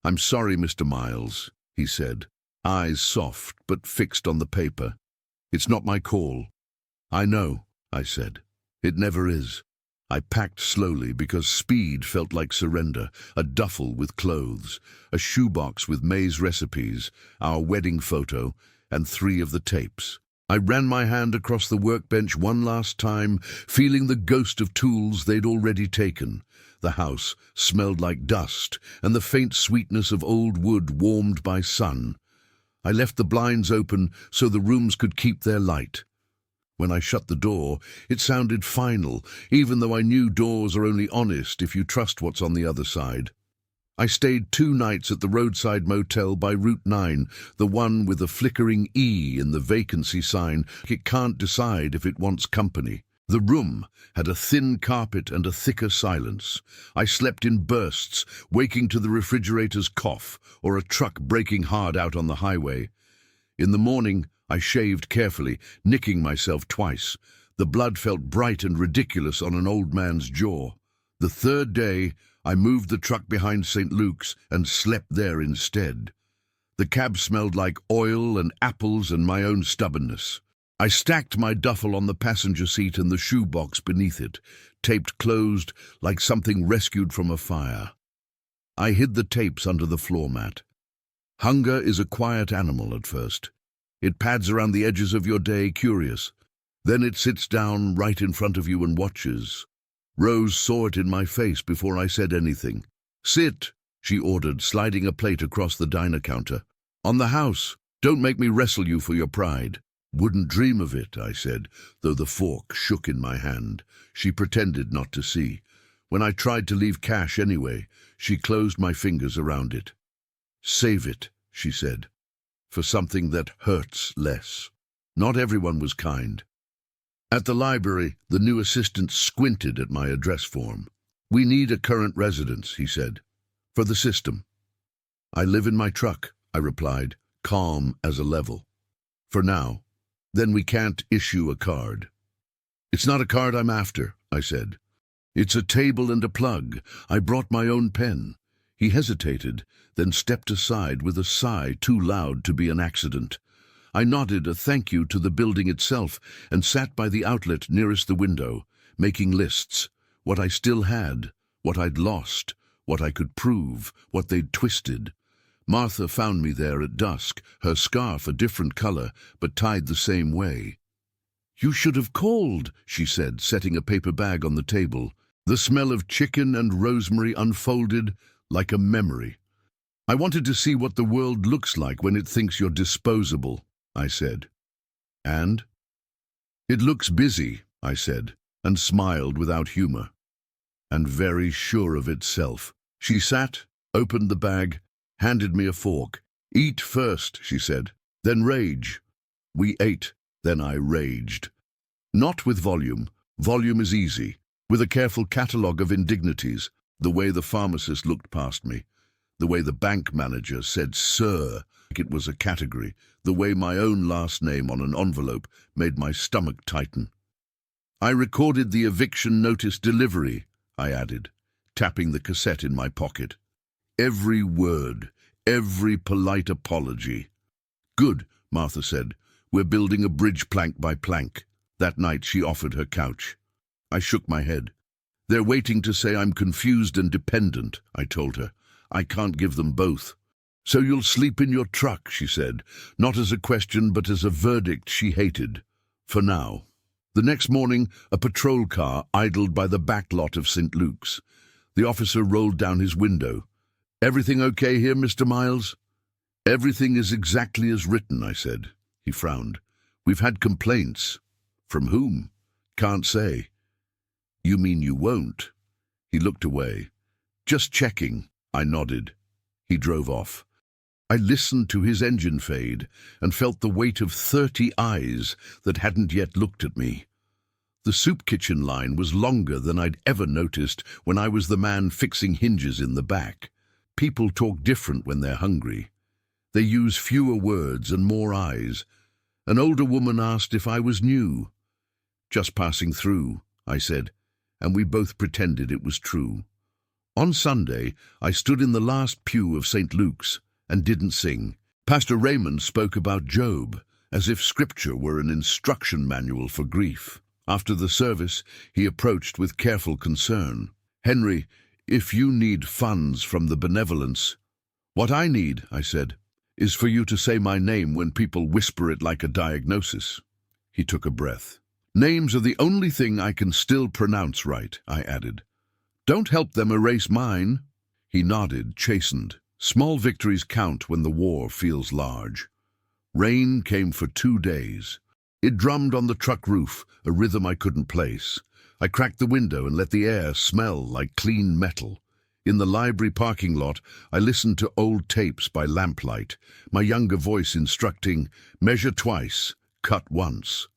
"I'm sorry, Mr. Miles," he said, eyes soft but fixed on the paper. "It's not my call." "I know," I said. "It never is." I packed slowly because speed felt like surrender. A duffel with clothes, a shoebox with May's recipes, our wedding photo, and 3 of the tapes. I ran my hand across the workbench one last time, feeling the ghost of tools they'd already taken. The house smelled like dust, and the faint sweetness of old wood warmed by sun. I left the blinds open so the rooms could keep their light. When I shut the door, it sounded final, even though I knew doors are only honest if you trust what's on the other side. I stayed 2 nights at the roadside motel by Route 9, the one with a flickering E in the vacancy sign. It can't decide if it wants company. The room had a thin carpet and a thicker silence. I slept in bursts, waking to the refrigerator's cough or a truck braking hard out on the highway. In the morning, I shaved carefully, nicking myself twice. The blood felt bright and ridiculous on an old man's jaw. The 3rd day, I moved the truck behind St. Luke's and slept there instead. The cab smelled like oil and apples and my own stubbornness. I stacked my duffel on the passenger seat and the shoebox beneath it, taped closed like something rescued from a fire. I hid the tapes under the floor mat. Hunger is a quiet animal at first. It pads around the edges of your day, curious. Then it sits down right in front of you and watches. Rose saw it in my face before I said anything. "Sit," she ordered, sliding a plate across the diner counter. "On the house. Don't make me wrestle you for your pride." "Wouldn't dream of it," I said, though the fork shook in my hand. She pretended not to see. When I tried to leave cash anyway, she closed my fingers around it. "Save it," she said, "for something that hurts less." Not everyone was kind. At the library, the new assistant squinted at my address form. "We need a current residence," he said, "for the system." "I live in my truck," I replied, calm as a level. "For now. Then we can't issue a card." "It's not a card I'm after," I said. "It's a table and a plug. I brought my own pen." He hesitated, then stepped aside with a sigh too loud to be an accident. I nodded a thank you to the building itself and sat by the outlet nearest the window, making lists. What I still had, what I'd lost, what I could prove, what they'd twisted. Martha found me there at dusk, her scarf a different color, but tied the same way. "You should have called," she said, setting a paper bag on the table. The smell of chicken and rosemary unfolded like a memory. "I wanted to see what the world looks like when it thinks you're disposable," I said. "And?" "It looks busy," I said, and smiled without humor. "And very sure of itself." She sat, opened the bag, handed me a fork. "Eat first," she said, "then rage." We ate, then I raged. Not with volume. Volume is easy. With a careful catalogue of indignities, the way the pharmacist looked past me, the way the bank manager said "sir" like it was a category, the way my own last name on an envelope made my stomach tighten. "I recorded the eviction notice delivery," I added, tapping the cassette in my pocket. Every word, every polite apology. "Good," Martha said. "We're building a bridge plank by plank." That night she offered her couch. I shook my head. "They're waiting to say I'm confused and dependent," I told her. "I can't give them both." "So you'll sleep in your truck," she said, not as a question but as a verdict she hated. For now. The next morning, a patrol car idled by the back lot of St. Luke's. The officer rolled down his window. "Everything okay here, Mr. Miles?" "Everything is exactly as written," I said. He frowned. "We've had complaints." "From whom?" "Can't say." "You mean you won't?" He looked away. "Just checking." I nodded. He drove off. I listened to his engine fade and felt the weight of 30 eyes that hadn't yet looked at me. The soup kitchen line was longer than I'd ever noticed when I was the man fixing hinges in the back. People talk different when they're hungry. They use fewer words and more eyes. An older woman asked if I was new. "Just passing through," I said, and we both pretended it was true. On Sunday, I stood in the last pew of St. Luke's and didn't sing. Pastor Raymond spoke about Job, as if Scripture were an instruction manual for grief. After the service, he approached with careful concern. "Henry, if you need funds from the benevolence—" "What I need," I said, "is for you to say my name when people whisper it like a diagnosis." He took a breath. "Names are the only thing I can still pronounce right," I added. "Don't help them erase mine." He nodded, chastened. Small victories count when the war feels large. Rain came for 2 days. It drummed on the truck roof, a rhythm I couldn't place. I cracked the window and let the air smell like clean metal. In the library parking lot, I listened to old tapes by lamplight, my younger voice instructing, "Measure twice, cut once."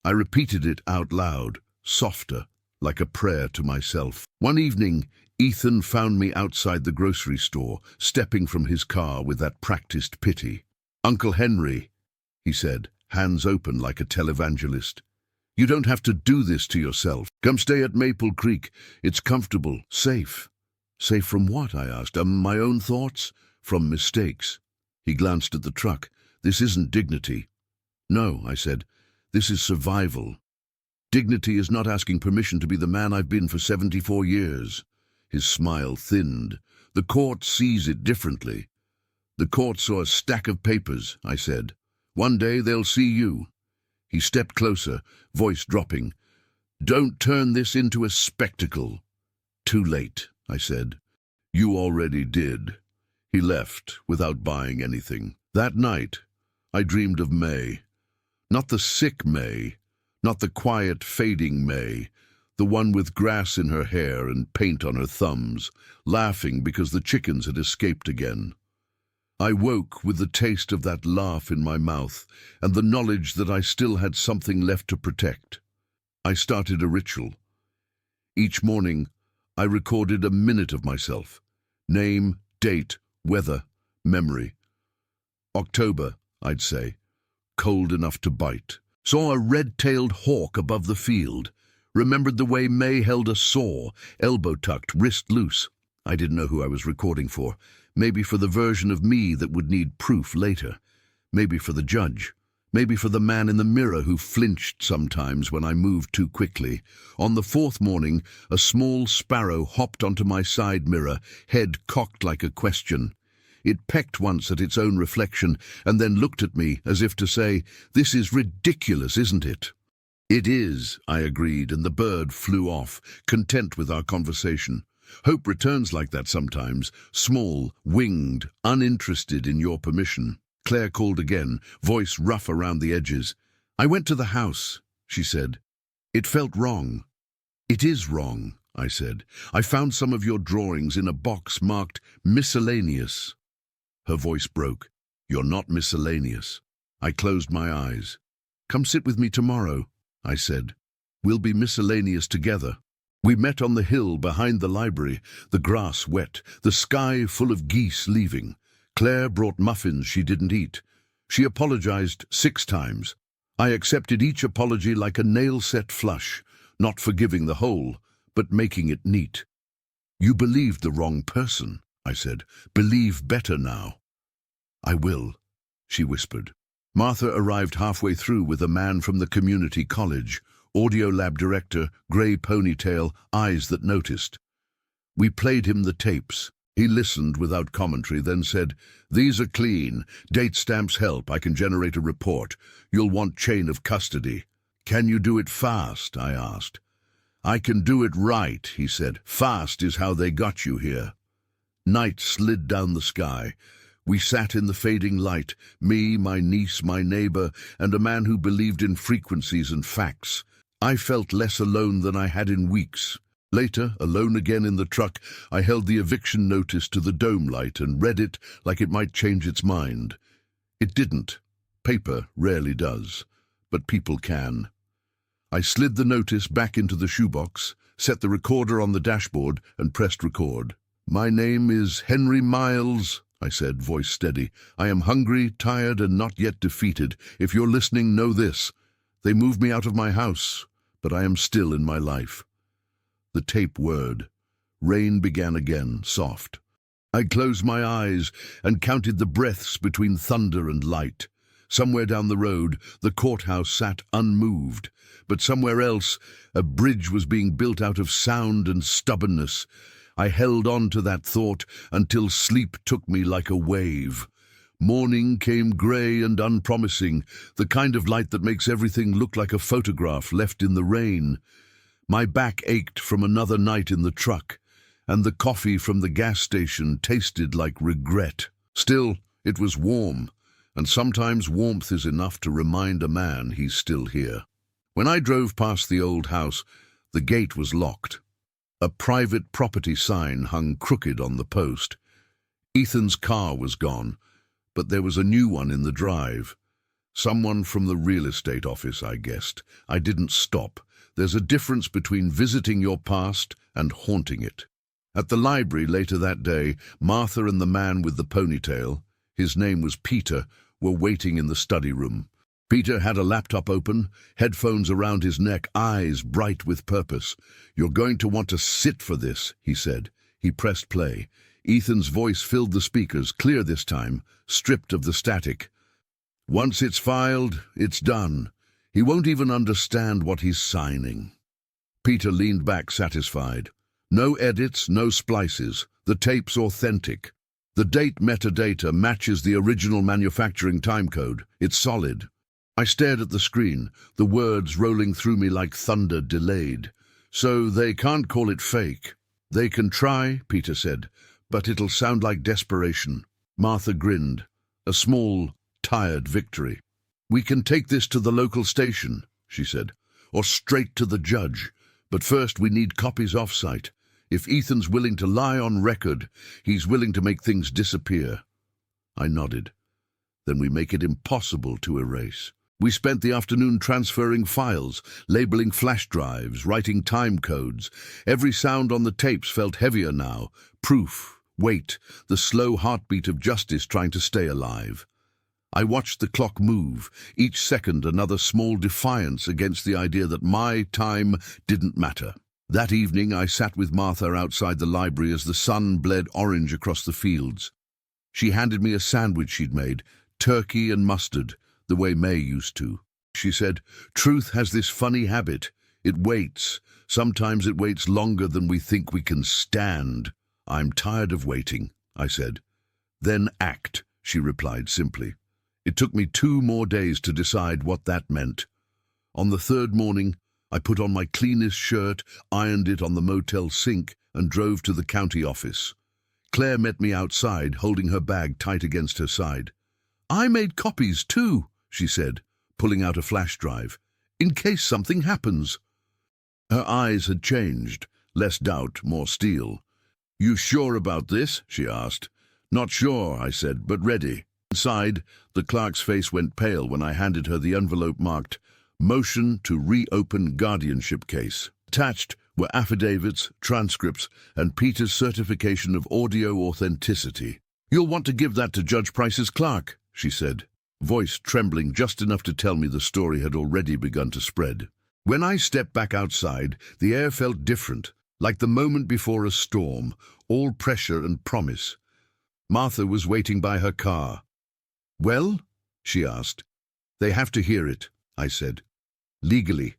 I repeated it out loud, softer, like a prayer to myself. One evening, Ethan found me outside the grocery store, stepping from his car with that practiced pity. "Uncle Henry," he said, hands open like a televangelist. "You don't have to do this to yourself. Come stay at Maple Creek. It's comfortable, safe." "Safe from what?" I asked. My own thoughts?" "From mistakes." He glanced at the truck. "This isn't dignity." "No," I said. "This is survival. Dignity is not asking permission to be the man I've been for 74 years. His smile thinned. "The court sees it differently." "The court saw a stack of papers," I said. "One day they'll see you." He stepped closer, voice dropping. "Don't turn this into a spectacle." "Too late," I said. "You already did." He left without buying anything. That night, I dreamed of May. Not the sick May, not the quiet, fading May, the one with grass in her hair and paint on her thumbs, laughing because the chickens had escaped again. I woke with the taste of that laugh in my mouth and the knowledge that I still had something left to protect. I started a ritual. Each morning, I recorded a minute of myself. Name, date, weather, memory. October, I'd say. Cold enough to bite. Saw a red-tailed hawk above the field. Remembered the way May held a saw, elbow tucked, wrist loose. I didn't know who I was recording for. Maybe for the version of me that would need proof later. Maybe for the judge. Maybe for the man in the mirror who flinched sometimes when I moved too quickly. On the 4th morning, a small sparrow hopped onto my side mirror, head cocked like a question. It pecked once at its own reflection and then looked at me as if to say, "This is ridiculous, isn't it?" "It is," I agreed, and the bird flew off, content with our conversation. Hope returns like that sometimes, small, winged, uninterested in your permission. Claire called again, voice rough around the edges. "I went to the house," she said. "It felt wrong." "It is wrong," I said. "I found some of your drawings in a box marked miscellaneous." Her voice broke. "You're not miscellaneous." I closed my eyes. "Come sit with me tomorrow," I said. "We'll be miscellaneous together." We met on the hill behind the library, the grass wet, the sky full of geese leaving. Claire brought muffins she didn't eat. She apologized 6 times. I accepted each apology like a nail-set flush, not forgiving the whole, but making it neat. "You believed the wrong person," I said. "Believe better now." "I will," she whispered. Martha arrived halfway through with a man from the community college, audio lab director, grey ponytail, eyes that noticed. We played him the tapes. He listened without commentary, then said, "These are clean. Date stamps help. I can generate a report. You'll want chain of custody." "Can you do it fast?" I asked. "I can do it right," he said. "Fast is how they got you here." Night slid down the sky. We sat in the fading light, me, my niece, my neighbor, and a man who believed in frequencies and facts. I felt less alone than I had in weeks. Later, alone again in the truck, I held the eviction notice to the dome light and read it like it might change its mind. It didn't. Paper rarely does, but people can. I slid the notice back into the shoebox, set the recorder on the dashboard, and pressed record. "My name is Henry Miles," I said, voice steady. "I am hungry, tired, and not yet defeated. If you're listening, know this. They moved me out of my house, but I am still in my life." The tape whirred. Rain began again, soft. I closed my eyes and counted the breaths between thunder and light. Somewhere down the road, the courthouse sat unmoved, but somewhere else, a bridge was being built out of sound and stubbornness. I held on to that thought until sleep took me like a wave. Morning came grey and unpromising, the kind of light that makes everything look like a photograph left in the rain. My back ached from another night in the truck, and the coffee from the gas station tasted like regret. Still, it was warm, and sometimes warmth is enough to remind a man he's still here. When I drove past the old house, the gate was locked. A private property sign hung crooked on the post. Ethan's car was gone, but there was a new one in the drive. Someone from the real estate office, I guessed. I didn't stop. There's a difference between visiting your past and haunting it. At the library later that day, Martha and the man with the ponytail, his name was Peter, were waiting in the study room. Peter had a laptop open, headphones around his neck, eyes bright with purpose. "You're going to want to sit for this," he said. He pressed play. Ethan's voice filled the speakers, clear this time, stripped of the static. "Once it's filed, it's done. He won't even understand what he's signing." Peter leaned back satisfied. "No edits, no splices. The tape's authentic. The date metadata matches the original manufacturing timecode. It's solid." I stared at the screen, the words rolling through me like thunder delayed. "So they can't call it fake." "They can try," Peter said, "but it'll sound like desperation." Martha grinned, a small, tired victory. "We can take this to the local station," she said, "or straight to the judge. But first we need copies off-site. If Ethan's willing to lie on record, he's willing to make things disappear." I nodded. "Then we make it impossible to erase." We spent the afternoon transferring files, labeling flash drives, writing time codes. Every sound on the tapes felt heavier now. Proof, weight, the slow heartbeat of justice trying to stay alive. I watched the clock move, each second another small defiance against the idea that my time didn't matter. That evening I sat with Martha outside the library as the sun bled orange across the fields. She handed me a sandwich she'd made, turkey and mustard, the way May used to. She said, "Truth has this funny habit. It waits. Sometimes it waits longer than we think we can stand." "I'm tired of waiting," I said. "Then act," she replied simply. It took me 2 more days to decide what that meant. On the 3rd morning, I put on my cleanest shirt, ironed it on the motel sink, and drove to the county office. Claire met me outside, holding her bag tight against her side. "I made copies too," she said, pulling out a flash drive, "in case something happens." Her eyes had changed, less doubt, more steel. "You sure about this?" she asked. "Not sure," I said, "but ready." Inside, the clerk's face went pale when I handed her the envelope marked "Motion to reopen guardianship case." Attached were affidavits, transcripts, and Peter's certification of audio authenticity. "You'll want to give that to Judge Price's clerk," she said, voice trembling just enough to tell me the story had already begun to spread. When I stepped back outside, the air felt different, like the moment before a storm, all pressure and promise. Martha was waiting by her car. "Well?" she asked. "They have to hear it," I said. "Legally."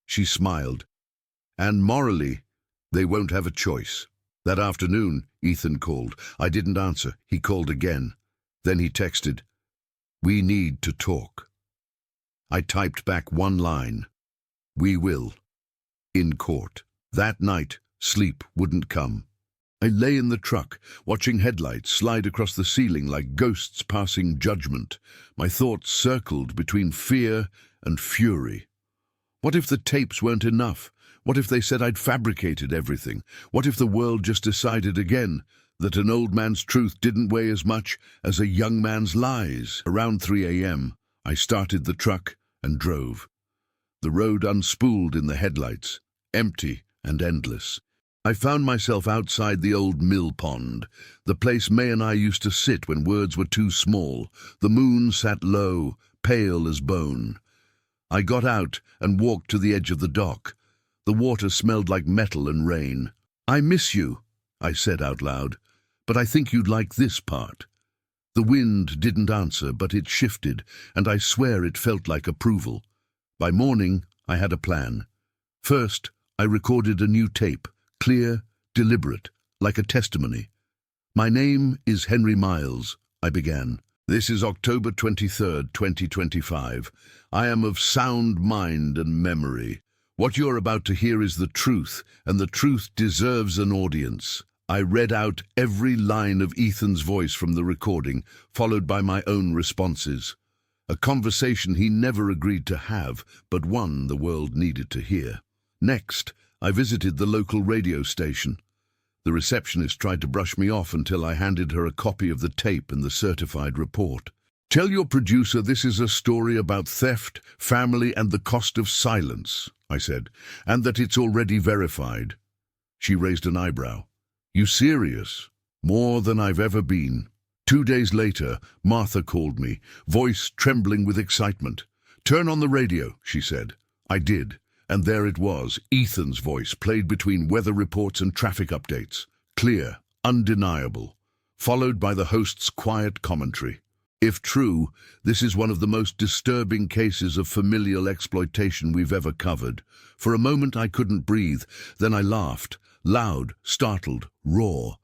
She smiled. "And morally, they won't have a choice." That afternoon, Ethan called. I didn't answer. He called again. Then he texted, "We need to talk." I typed back one line. "We will." In court. That night, sleep wouldn't come. I lay in the truck, watching headlights slide across the ceiling like ghosts passing judgment. My thoughts circled between fear and fury. What if the tapes weren't enough? What if they said I'd fabricated everything? What if the world just decided again that an old man's truth didn't weigh as much as a young man's lies? Around 3 a.m., I started the truck and drove. The road unspooled in the headlights, empty and endless. I found myself outside the old mill pond, the place May and I used to sit when words were too small. The moon sat low, pale as bone. I got out and walked to the edge of the dock. The water smelled like metal and rain. "I miss you," I said out loud, "but I think you'd like this part." The wind didn't answer, but it shifted, and I swear it felt like approval. By morning, I had a plan. First, I recorded a new tape, clear, deliberate, like a testimony. "My name is Henry Miles," I began. "This is October 23rd, 2025. I am of sound mind and memory. What you're about to hear is the truth, and the truth deserves an audience." I read out every line of Ethan's voice from the recording, followed by my own responses. A conversation he never agreed to have, but one the world needed to hear. Next, I visited the local radio station. The receptionist tried to brush me off until I handed her a copy of the tape and the certified report. "Tell your producer this is a story about theft, family, and the cost of silence," I said, "and that it's already verified." She raised an eyebrow. "You serious?" "More than I've ever been." 2 days later, Martha called me, voice trembling with excitement. "Turn on the radio," she said. I did. And there it was, Ethan's voice, played between weather reports and traffic updates. Clear, undeniable, followed by the host's quiet commentary. If true, this is one of the most disturbing cases of familial exploitation we've ever covered. For a moment I couldn't breathe, then I laughed, loud, startled, raw.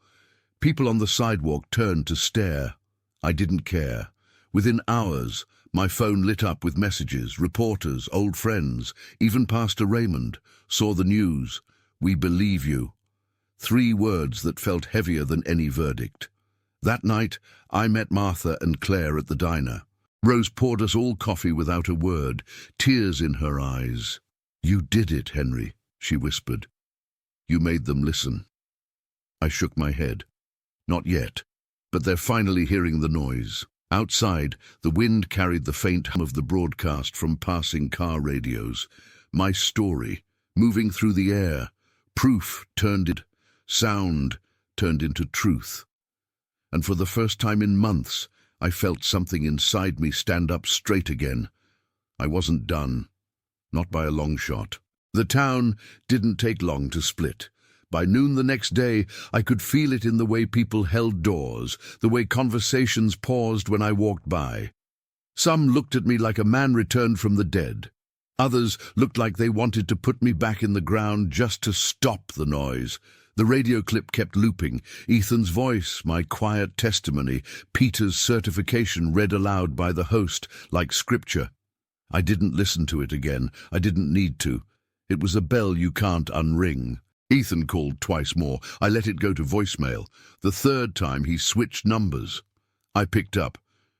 People on the sidewalk turned to stare. I didn't care. Within hours, my phone lit up with messages. Reporters, old friends, even Pastor Raymond saw the news. "We believe you." 3 words that felt heavier than any verdict. That night, I met Martha and Claire at the diner. Rose poured us all coffee without a word, tears in her eyes. "You did it, Henry," she whispered. "You made them listen." I shook my head. "Not yet, but they're finally hearing the noise." Outside, the wind carried the faint hum of the broadcast from passing car radios. My story, moving through the air. Proof turned into sound, turned into truth. And for the first time in months, I felt something inside me stand up straight again. I wasn't done. Not by a long shot. The town didn't take long to split. By noon the next day, I could feel it in the way people held doors, the way conversations paused when I walked by. Some looked at me like a man returned from the dead. Others looked like they wanted to put me back in the ground just to stop the noise. The radio clip kept looping. Ethan's voice, my quiet testimony, Peter's certification read aloud by the host, like scripture. I didn't listen to it again. I didn't need to. It was a bell you can't unring. Ethan called twice more. I let it go to voicemail. The third time he switched numbers. I picked up.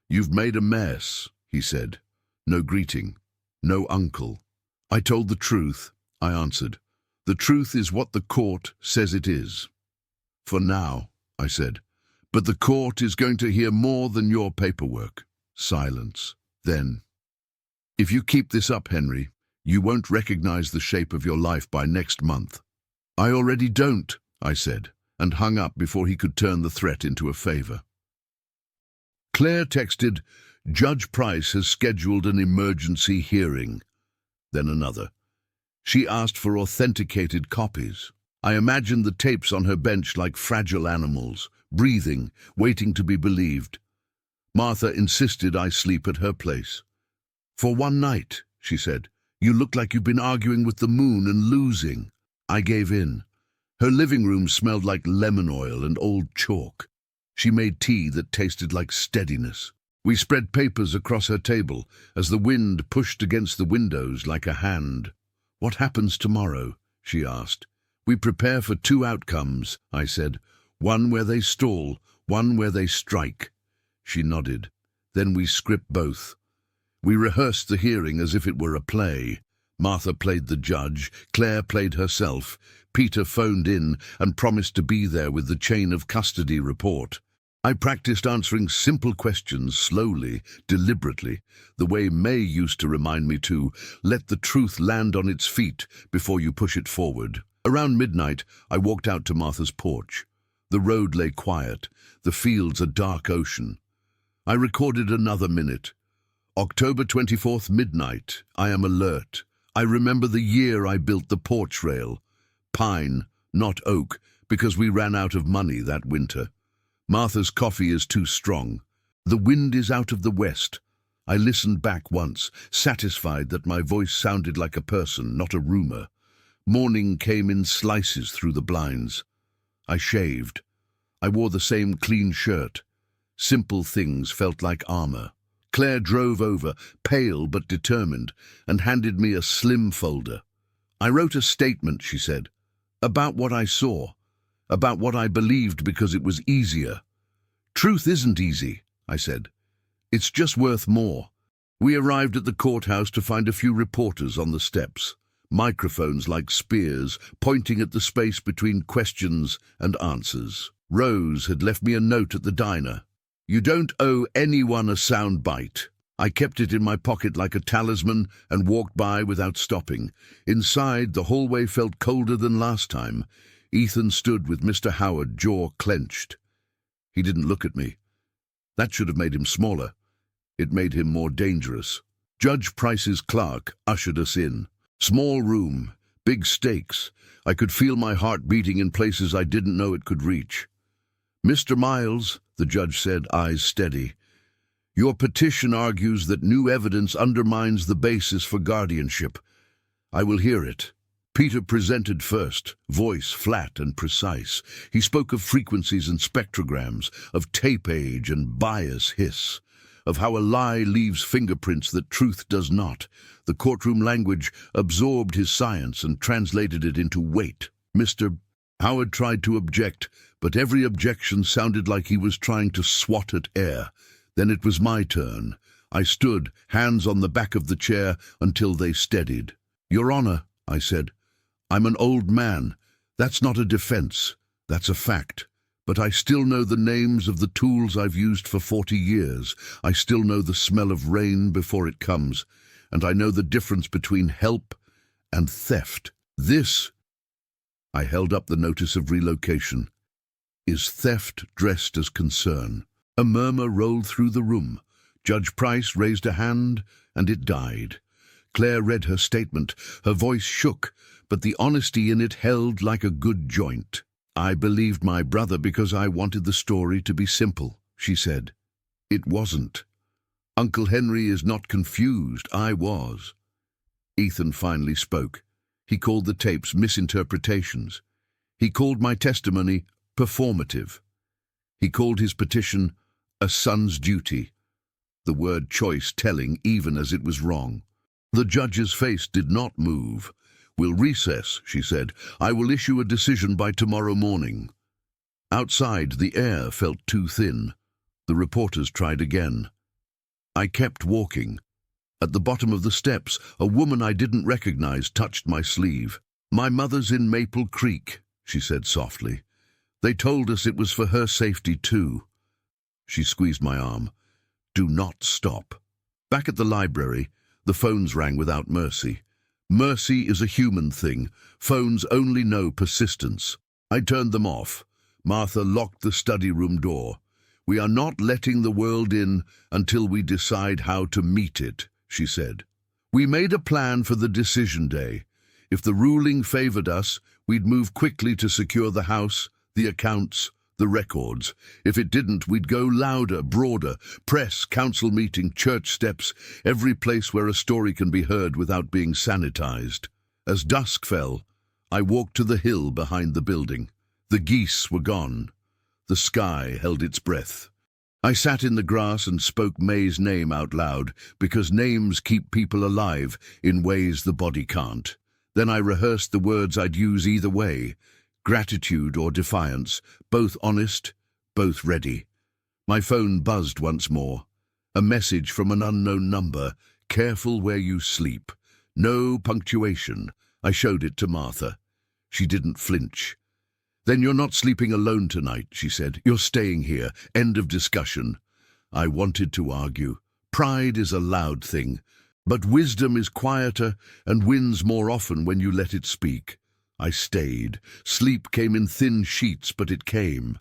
"You've made a mess," he said. No greeting. No uncle. "I told the truth," I answered. "The truth is what the court says it is." "For now," I said. "But the court is going to hear more than your paperwork." Silence. Then, "If you keep this up, Henry, you won't recognize the shape of your life by next month." "I already don't," I said, and hung up before he could turn the threat into a favor. Claire texted, "Judge Price has scheduled an emergency hearing." Then another. She asked for authenticated copies. I imagined the tapes on her bench like fragile animals, breathing, waiting to be believed. Martha insisted I sleep at her place. "For one night," she said. "You look like you've been arguing with the moon and losing." I gave in. Her living room smelled like lemon oil and old chalk. She made tea that tasted like steadiness. We spread papers across her table as the wind pushed against the windows like a hand. "What happens tomorrow?" she asked. "We prepare for 2 outcomes," I said. "One where they stall, one where they strike." She nodded. "Then we script both." We rehearsed the hearing as if it were a play. Martha played the judge, Claire played herself, Peter phoned in and promised to be there with the chain of custody report. I practiced answering simple questions slowly, deliberately, the way May used to remind me to, let the truth land on its feet before you push it forward. Around midnight, I walked out to Martha's porch. The road lay quiet, the fields a dark ocean. I recorded another minute. October 24th, midnight. I am alert. I remember the year I built the porch rail. Pine, not oak, because we ran out of money that winter. Martha's coffee is too strong. The wind is out of the west. I listened back once, satisfied that my voice sounded like a person, not a rumor. Morning came in slices through the blinds. I shaved. I wore the same clean shirt. Simple things felt like armor. Claire drove over, pale but determined, and handed me a slim folder. I wrote a statement, she said, about what I saw, about what I believed because it was easier. Truth isn't easy, I said. It's just worth more. We arrived at the courthouse to find a few reporters on the steps, microphones like spears, pointing at the space between questions and answers. Rose had left me a note at the diner. You don't owe anyone a sound bite. I kept it in my pocket like a talisman and walked by without stopping. Inside, the hallway felt colder than last time. Ethan stood with Mr. Howard, jaw clenched. He didn't look at me. That should have made him smaller. It made him more dangerous. Judge Price's clerk ushered us in. Small room, big stakes. I could feel my heart beating in places I didn't know it could reach. Mr. Miles, the judge said, eyes steady. Your petition argues that new evidence undermines the basis for guardianship. I will hear it. Peter presented first, voice flat and precise. He spoke of frequencies and spectrograms, of tape age and bias hiss, of how a lie leaves fingerprints that truth does not. The courtroom language absorbed his science and translated it into weight. Mr. Howard tried to object, but every objection sounded like he was trying to swat at air. Then it was my turn. I stood, hands on the back of the chair, until they steadied. Your Honor, I said, I'm an old man. That's not a defense. That's a fact. But I still know the names of the tools I've used for 40 years. I still know the smell of rain before it comes. And I know the difference between help and theft. This, I held up the notice of relocation, is theft dressed as concern. A murmur rolled through the room. Judge Price raised a hand, and it died. Claire read her statement. Her voice shook, but the honesty in it held like a good joint. I believed my brother because I wanted the story to be simple, she said. It wasn't. Uncle Henry is not confused. I was. Ethan finally spoke. He called the tapes misinterpretations. He called my testimony performative. He called his petition a son's duty, the word choice telling even as it was wrong. The judge's face did not move. We'll recess, she said. I will issue a decision by tomorrow morning. Outside, the air felt too thin. The reporters tried again. I kept walking. At the bottom of the steps, a woman I didn't recognize touched my sleeve. My mother's in Maple Creek, she said softly. They told us it was for her safety too. She squeezed my arm. Do not stop. Back at the library, the phones rang without mercy. Mercy is a human thing. Phones only know persistence. I turned them off. Martha locked the study room door. We are not letting the world in until we decide how to meet it, she said. We made a plan for the decision day. If the ruling favored us, we'd move quickly to secure the house, the accounts, the records. If it didn't, we'd go louder, broader, press, council meeting, church steps, every place where a story can be heard without being sanitized. As dusk fell, I walked to the hill behind the building. The geese were gone. The sky held its breath. I sat in the grass and spoke May's name out loud, because names keep people alive in ways the body can't. Then I rehearsed the words I'd use either way. Gratitude or defiance, both honest, both ready. My phone buzzed once more. A message from an unknown number. Careful where you sleep. No punctuation. I showed it to Martha. She didn't flinch. "Then you're not sleeping alone tonight," she said. "You're staying here. End of discussion." I wanted to argue. Pride is a loud thing, but wisdom is quieter and wins more often when you let it speak. I stayed. Sleep came in thin sheets, but it came.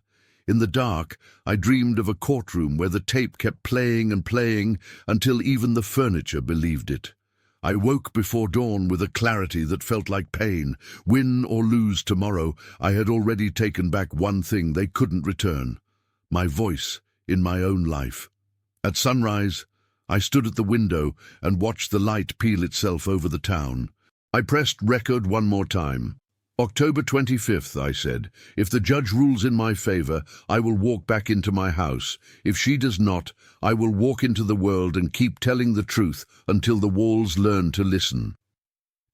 In the dark, I dreamed of a courtroom where the tape kept playing and playing until even the furniture believed it. I woke before dawn with a clarity that felt like pain. Win or lose tomorrow, I had already taken back one thing they couldn't return: my voice in my own life. At sunrise, I stood at the window and watched the light peel itself over the town. I pressed record one more time. "October 25th, I said. "If the judge rules in my favor, I will walk back into my house. If she does not, I will walk into the world and keep telling the truth until the walls learn to listen."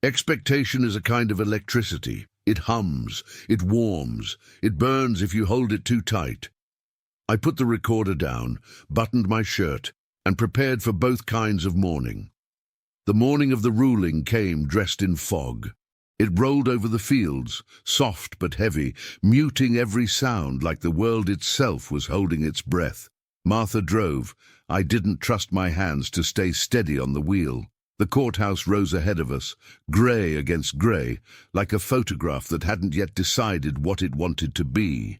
Expectation is a kind of electricity. It hums, it warms, it burns if you hold it too tight. I put the recorder down, buttoned my shirt, and prepared for both kinds of mourning. The morning of the ruling came dressed in fog. It rolled over the fields, soft but heavy, muting every sound like the world itself was holding its breath. Martha drove. I didn't trust my hands to stay steady on the wheel. The courthouse rose ahead of us, grey against grey, like a photograph that hadn't yet decided what it wanted to be.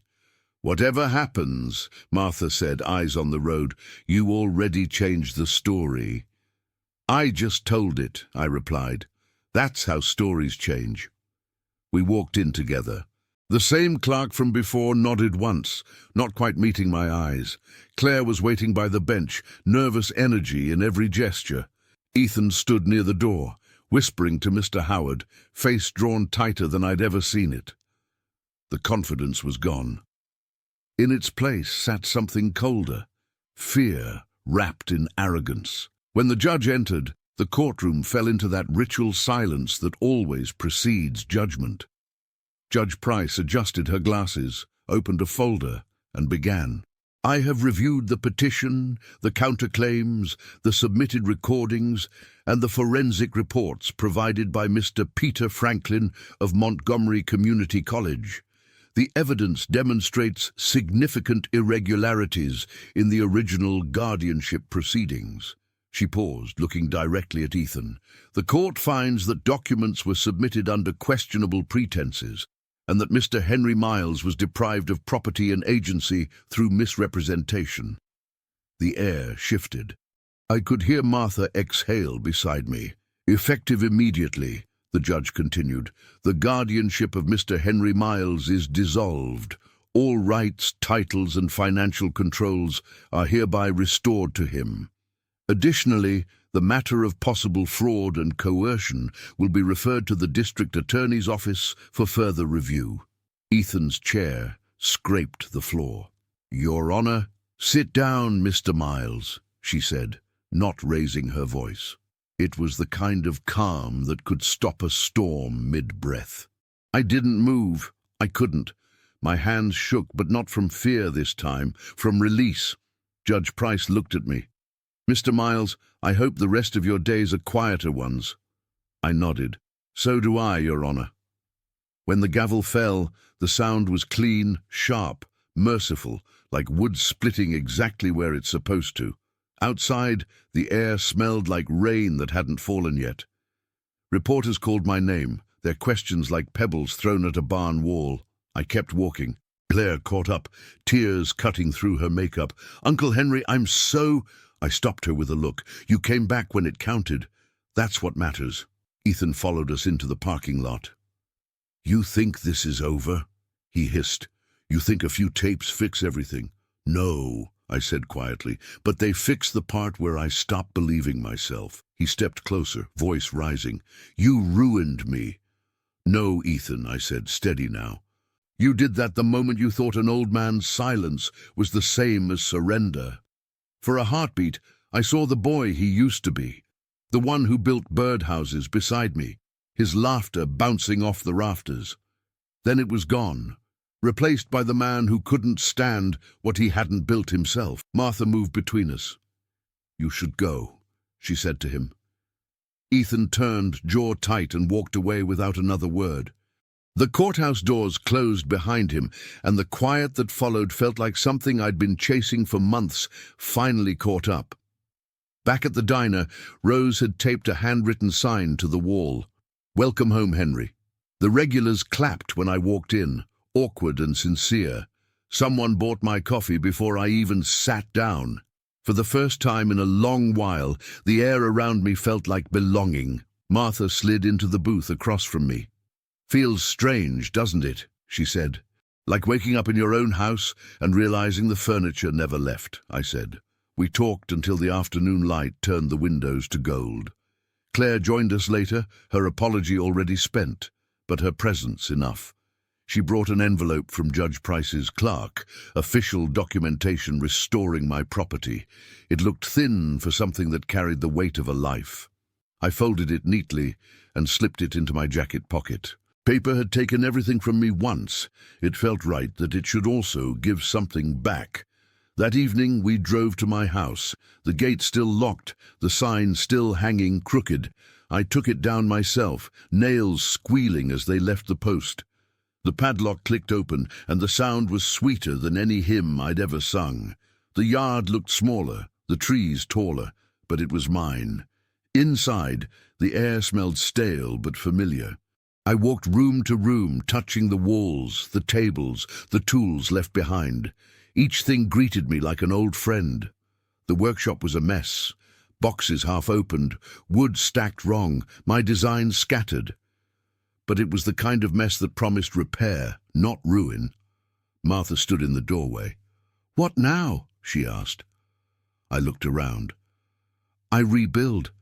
"Whatever happens," Martha said, eyes on the road, "you already changed the story." "I just told it," I replied. "That's how stories change." We walked in together. The same clerk from before nodded once, not quite meeting my eyes. Claire was waiting by the bench, nervous energy in every gesture. Ethan stood near the door, whispering to Mr. Howard, face drawn tighter than I'd ever seen it. The confidence was gone. In its place sat something colder, fear wrapped in arrogance. When the judge entered, the courtroom fell into that ritual silence that always precedes judgment. Judge Price adjusted her glasses, opened a folder, and began. "I have reviewed the petition, the counterclaims, the submitted recordings, and the forensic reports provided by Mr. Peter Franklin of Montgomery Community College. The evidence demonstrates significant irregularities in the original guardianship proceedings." She paused, looking directly at Ethan. "The court finds that documents were submitted under questionable pretenses, and that Mr. Henry Miles was deprived of property and agency through misrepresentation." The air shifted. I could hear Martha exhale beside me. "Effective immediately," the judge continued, "the guardianship of Mr. Henry Miles is dissolved. All rights, titles, and financial controls are hereby restored to him. Additionally, the matter of possible fraud and coercion will be referred to the district attorney's office for further review." Ethan's chair scraped the floor. "Your Honor." "Sit down, Mr. Miles," she said, not raising her voice. It was the kind of calm that could stop a storm mid-breath. I didn't move. I couldn't. My hands shook, but not from fear this time, from release. Judge Price looked at me. "Mr. Miles, I hope the rest of your days are quieter ones." I nodded. "So do I, Your Honor." When the gavel fell, the sound was clean, sharp, merciful, like wood splitting exactly where it's supposed to. Outside, the air smelled like rain that hadn't fallen yet. Reporters called my name, their questions like pebbles thrown at a barn wall. I kept walking. Claire caught up, tears cutting through her makeup. "Uncle Henry, I'm so—" I stopped her with a look. "You came back when it counted. That's what matters." Ethan followed us into the parking lot. "You think this is over?" he hissed. "You think a few tapes fix everything?" "No," I said quietly, "but they fix the part where I stop believing myself." He stepped closer, voice rising. "You ruined me." "No, Ethan," I said, steady now. "You did that the moment you thought an old man's silence was the same as surrender. For a heartbeat, I saw the boy he used to be, the one who built birdhouses beside me, his laughter bouncing off the rafters. Then it was gone, replaced by the man who couldn't stand what he hadn't built himself." Martha moved between us. "You should go," she said to him. Ethan turned, jaw tight, and walked away without another word. The courthouse doors closed behind him, and the quiet that followed felt like something I'd been chasing for months finally caught up. Back at the diner, Rose had taped a handwritten sign to the wall. "Welcome home, Henry." The regulars clapped when I walked in, awkward and sincere. Someone bought my coffee before I even sat down. For the first time in a long while, the air around me felt like belonging. Martha slid into the booth across from me. "Feels strange, doesn't it?" she said. "Like waking up in your own house and realizing the furniture never left," I said. We talked until the afternoon light turned the windows to gold. Claire joined us later, her apology already spent, but her presence enough. She brought an envelope from Judge Price's clerk, official documentation restoring my property. It looked thin for something that carried the weight of a life. I folded it neatly and slipped it into my jacket pocket. Paper had taken everything from me once. It felt right that it should also give something back. That evening we drove to my house, the gate still locked, the sign still hanging crooked. I took it down myself, nails squealing as they left the post. The padlock clicked open, and the sound was sweeter than any hymn I'd ever sung. The yard looked smaller, the trees taller, but it was mine. Inside, the air smelled stale but familiar. I walked room to room, touching the walls, the tables, the tools left behind. Each thing greeted me like an old friend. The workshop was a mess. Boxes half opened, wood stacked wrong, my designs scattered. But it was the kind of mess that promised repair, not ruin. Martha stood in the doorway. "What now?" she asked. I looked around. "I rebuild,"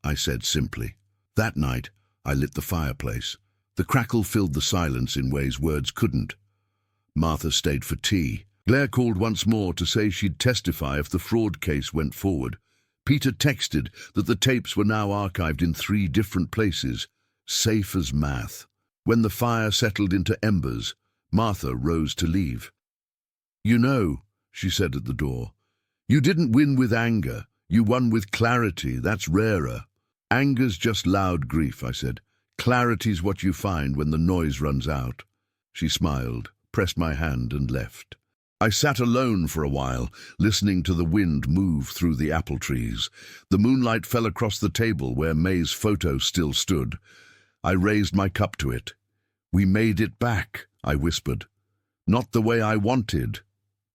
I said simply. That night, I lit the fireplace. The crackle filled the silence in ways words couldn't. Martha stayed for tea. Claire called once more to say she'd testify if the fraud case went forward. Peter texted that the tapes were now archived in 3 different places, safe as math. When the fire settled into embers, Martha rose to leave. "You know," she said at the door, "you didn't win with anger. You won with clarity. That's rarer." "Anger's just loud grief," I said. "Clarity's what you find when the noise runs out." She smiled, pressed my hand, and left. I sat alone for a while, listening to the wind move through the apple trees. The moonlight fell across the table where May's photo still stood. I raised my cup to it. "We made it back," I whispered. "Not the way I wanted,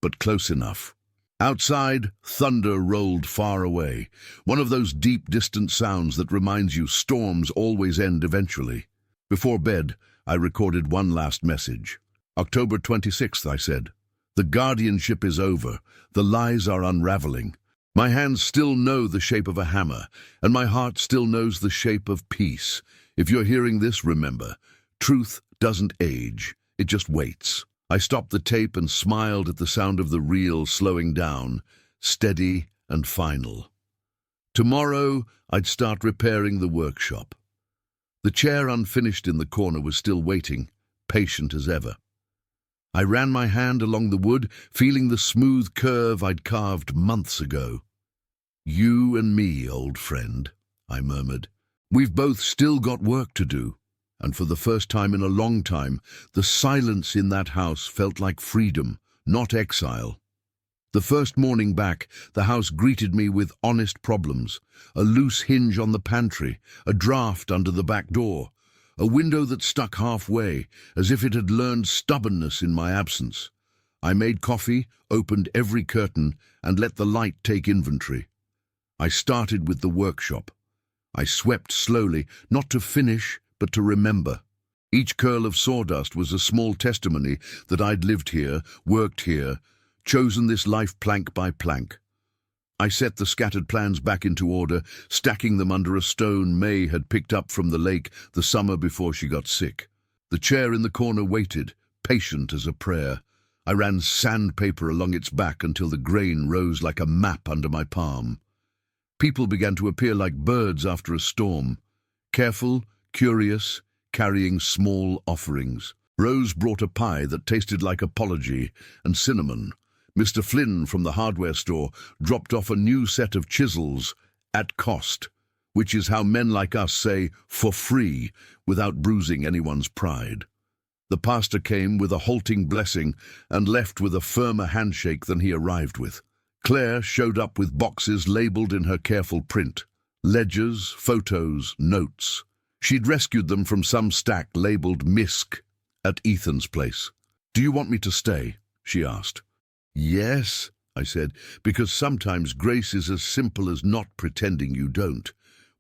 but close enough." Outside, thunder rolled far away, one of those deep, distant sounds that reminds you storms always end eventually. Before bed, I recorded one last message. "October 26th, I said. "The guardianship is over. The lies are unraveling. My hands still know the shape of a hammer, and my heart still knows the shape of peace. If you're hearing this, remember, truth doesn't age. It just waits." I stopped the tape and smiled at the sound of the reel slowing down, steady and final. Tomorrow, I'd start repairing the workshop. The chair unfinished in the corner was still waiting, patient as ever. I ran my hand along the wood, feeling the smooth curve I'd carved months ago. "You and me, old friend," I murmured. "We've both still got work to do." And for the first time in a long time, the silence in that house felt like freedom, not exile. The first morning back, the house greeted me with honest problems. A loose hinge on the pantry, a draft under the back door, a window that stuck halfway, as if it had learned stubbornness in my absence. I made coffee, opened every curtain, and let the light take inventory. I started with the workshop. I swept slowly, not to finish, but to remember. Each curl of sawdust was a small testimony that I'd lived here, worked here, chosen this life plank by plank. I set the scattered plans back into order, stacking them under a stone May had picked up from the lake the summer before she got sick. The chair in the corner waited, patient as a prayer. I ran sandpaper along its back until the grain rose like a map under my palm. People began to appear like birds after a storm. Careful, curious, carrying small offerings. Rose brought a pie that tasted like apology and cinnamon. Mr. Flynn from the hardware store dropped off a new set of chisels at cost. which is how men like us say "for free" without bruising anyone's pride. The pastor came with a halting blessing and left with a firmer handshake than he arrived with. Claire showed up with boxes labelled in her careful print. Ledgers, photos, notes. She'd rescued them from some stack labelled "Misk" at Ethan's place. "Do you want me to stay?" she asked. "Yes," I said, "because sometimes grace is as simple as not pretending you don't."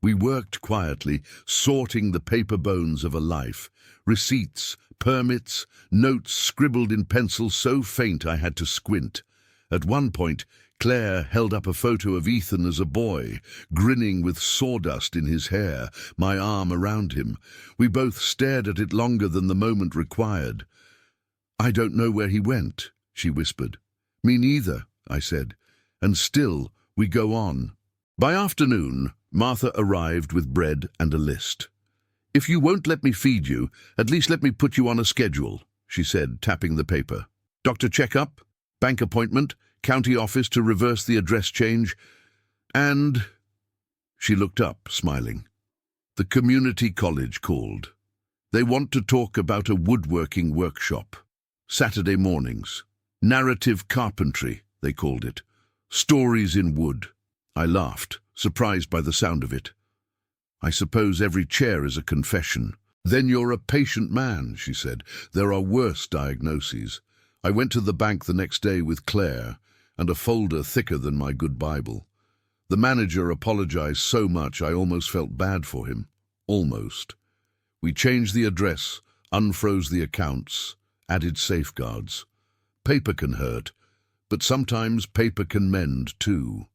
We worked quietly, sorting the paper bones of a life. Receipts, permits, notes scribbled in pencil so faint I had to squint. At one point, Claire held up a photo of Ethan as a boy, grinning with sawdust in his hair, my arm around him. We both stared at it longer than the moment required. "I don't know where he went," she whispered. "Me neither," I said. And still, we go on. By afternoon, Martha arrived with bread and a list. "If you won't let me feed you, at least let me put you on a schedule," she said, tapping the paper. "Doctor checkup, bank appointment, county office to reverse the address change, and—" She looked up, smiling. "The community college called. They want to talk about a woodworking workshop. Saturday mornings. Narrative carpentry, they called it. Stories in wood." I laughed, surprised by the sound of it. "I suppose every chair is a confession." "Then you're a patient man," she said. "There are worse diagnoses." I went to the bank the next day with Claire and a folder thicker than my good Bible. The manager apologized so much I almost felt bad for him. Almost. We changed the address, unfroze the accounts, added safeguards. Paper can hurt, but sometimes paper can mend too.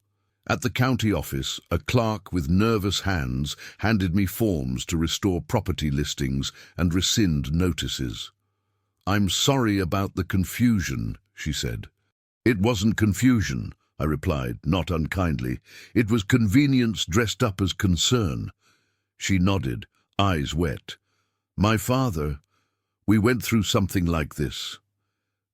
At the county office, a clerk with nervous hands handed me forms to restore property listings and rescind notices. "I'm sorry about the confusion," she said. "It wasn't confusion," I replied, not unkindly. "It was convenience dressed up as concern." She nodded, eyes wet. "My father, we went through something like this."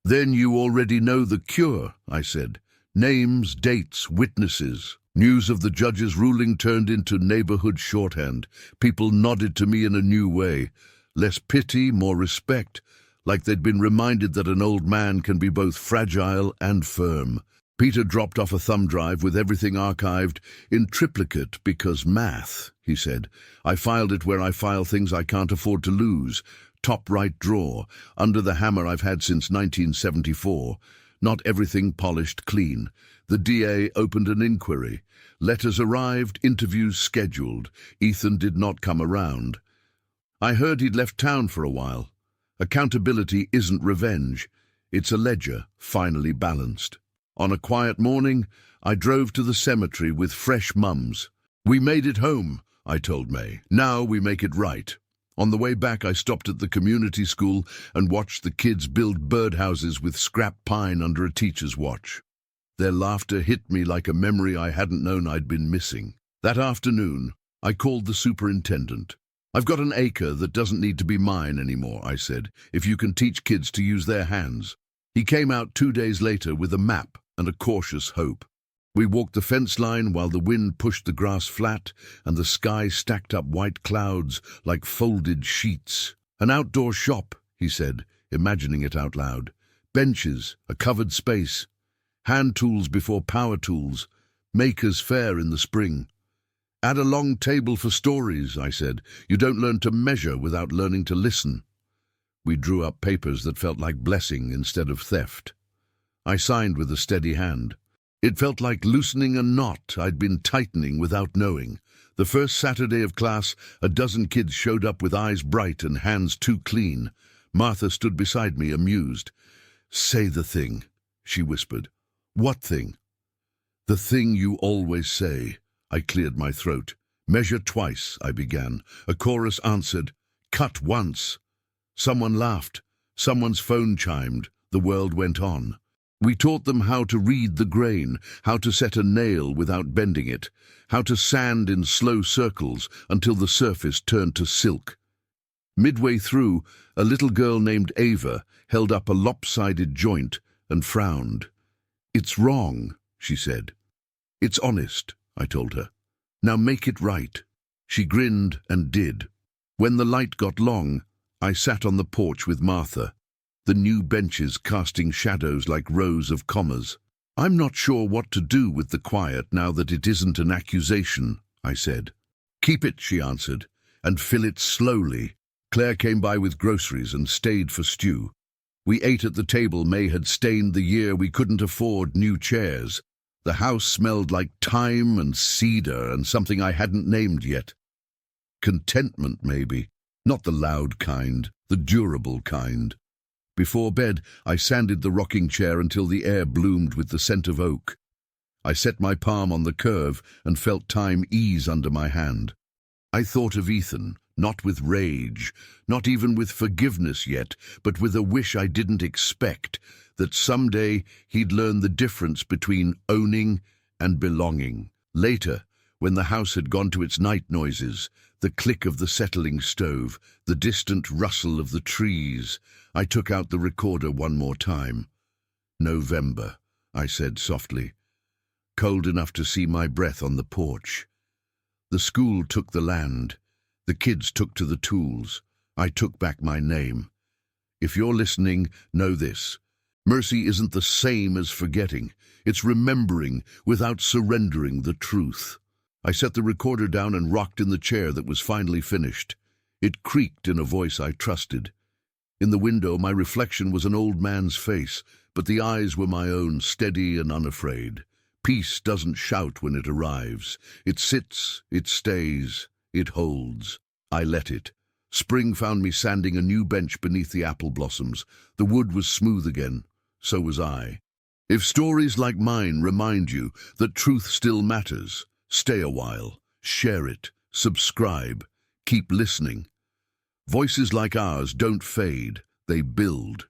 "Then you already know the cure," I said. "Names, dates, witnesses." News of the judge's ruling turned into neighborhood shorthand. People nodded to me in a new way. Less pity, more respect, like they'd been reminded that an old man can be both fragile and firm. Peter dropped off a thumb drive with everything archived in triplicate because math, he said. "I filed it where I file things I can't afford to lose. Top right drawer, under the hammer I've had since 1974. Not everything polished clean." The DA opened an inquiry. Letters arrived, interviews scheduled. Ethan did not come around. I heard he'd left town for a while. Accountability isn't revenge. It's a ledger, finally balanced. On a quiet morning, I drove to the cemetery with fresh mums. "We made it home," I told May. "Now we make it right." On the way back, I stopped at the community school and watched the kids build birdhouses with scrap pine under a teacher's watch. Their laughter hit me like a memory I hadn't known I'd been missing. That afternoon, I called the superintendent. "I've got an acre that doesn't need to be mine anymore," I said, "if you can teach kids to use their hands." He came out 2 days later with a map and a cautious hope. We walked the fence line while the wind pushed the grass flat and the sky stacked up white clouds like folded sheets. "An outdoor shop," he said, imagining it out loud. "Benches, a covered space. Hand tools before power tools. Maker's fair in the spring." "Add a long table for stories," I said. "You don't learn to measure without learning to listen." We drew up papers that felt like blessing instead of theft. I signed with a steady hand. It felt like loosening a knot I'd been tightening without knowing. The first Saturday of class, a dozen kids showed up with eyes bright and hands too clean. Martha stood beside me, amused. "Say the thing," she whispered. "What thing?" "The thing you always say." I cleared my throat. "Measure twice," I began. A chorus answered. "Cut once." Someone laughed. Someone's phone chimed. The world went on. We taught them how to read the grain, how to set a nail without bending it, how to sand in slow circles until the surface turned to silk. Midway through, a little girl named Ava held up a lopsided joint and frowned. "It's wrong," she said. "It's honest," I told her. "Now make it right." She grinned and did. When the light got long, I sat on the porch with Martha, the new benches casting shadows like rows of commas. "I'm not sure what to do with the quiet now that it isn't an accusation," I said. "Keep it," she answered, "and fill it slowly." Claire came by with groceries and stayed for stew. We ate at the table May had stained the year we couldn't afford new chairs. The house smelled like thyme and cedar and something I hadn't named yet. Contentment, maybe. Not the loud kind, the durable kind. Before bed, I sanded the rocking chair until the air bloomed with the scent of oak. I set my palm on the curve and felt time ease under my hand. I thought of Ethan, not with rage, not even with forgiveness yet, but with a wish I didn't expect, that someday he'd learn the difference between owning and belonging. Later, when the house had gone to its night noises, the click of the settling stove, the distant rustle of the trees, I took out the recorder one more time. "November," I said softly, cold enough to see my breath on the porch. The school took the land. The kids took to the tools. I took back my name. If you're listening, know this. Mercy isn't the same as forgetting. It's remembering without surrendering the truth. I set the recorder down and rocked in the chair that was finally finished. It creaked in a voice I trusted. In the window, my reflection was an old man's face, but the eyes were my own, steady and unafraid. Peace doesn't shout when it arrives. It sits, it stays, it holds. I let it. Spring found me sanding a new bench beneath the apple blossoms. The wood was smooth again. So was I. If stories like mine remind you that truth still matters, stay a while, share it, subscribe, keep listening. Voices like ours don't fade, they build.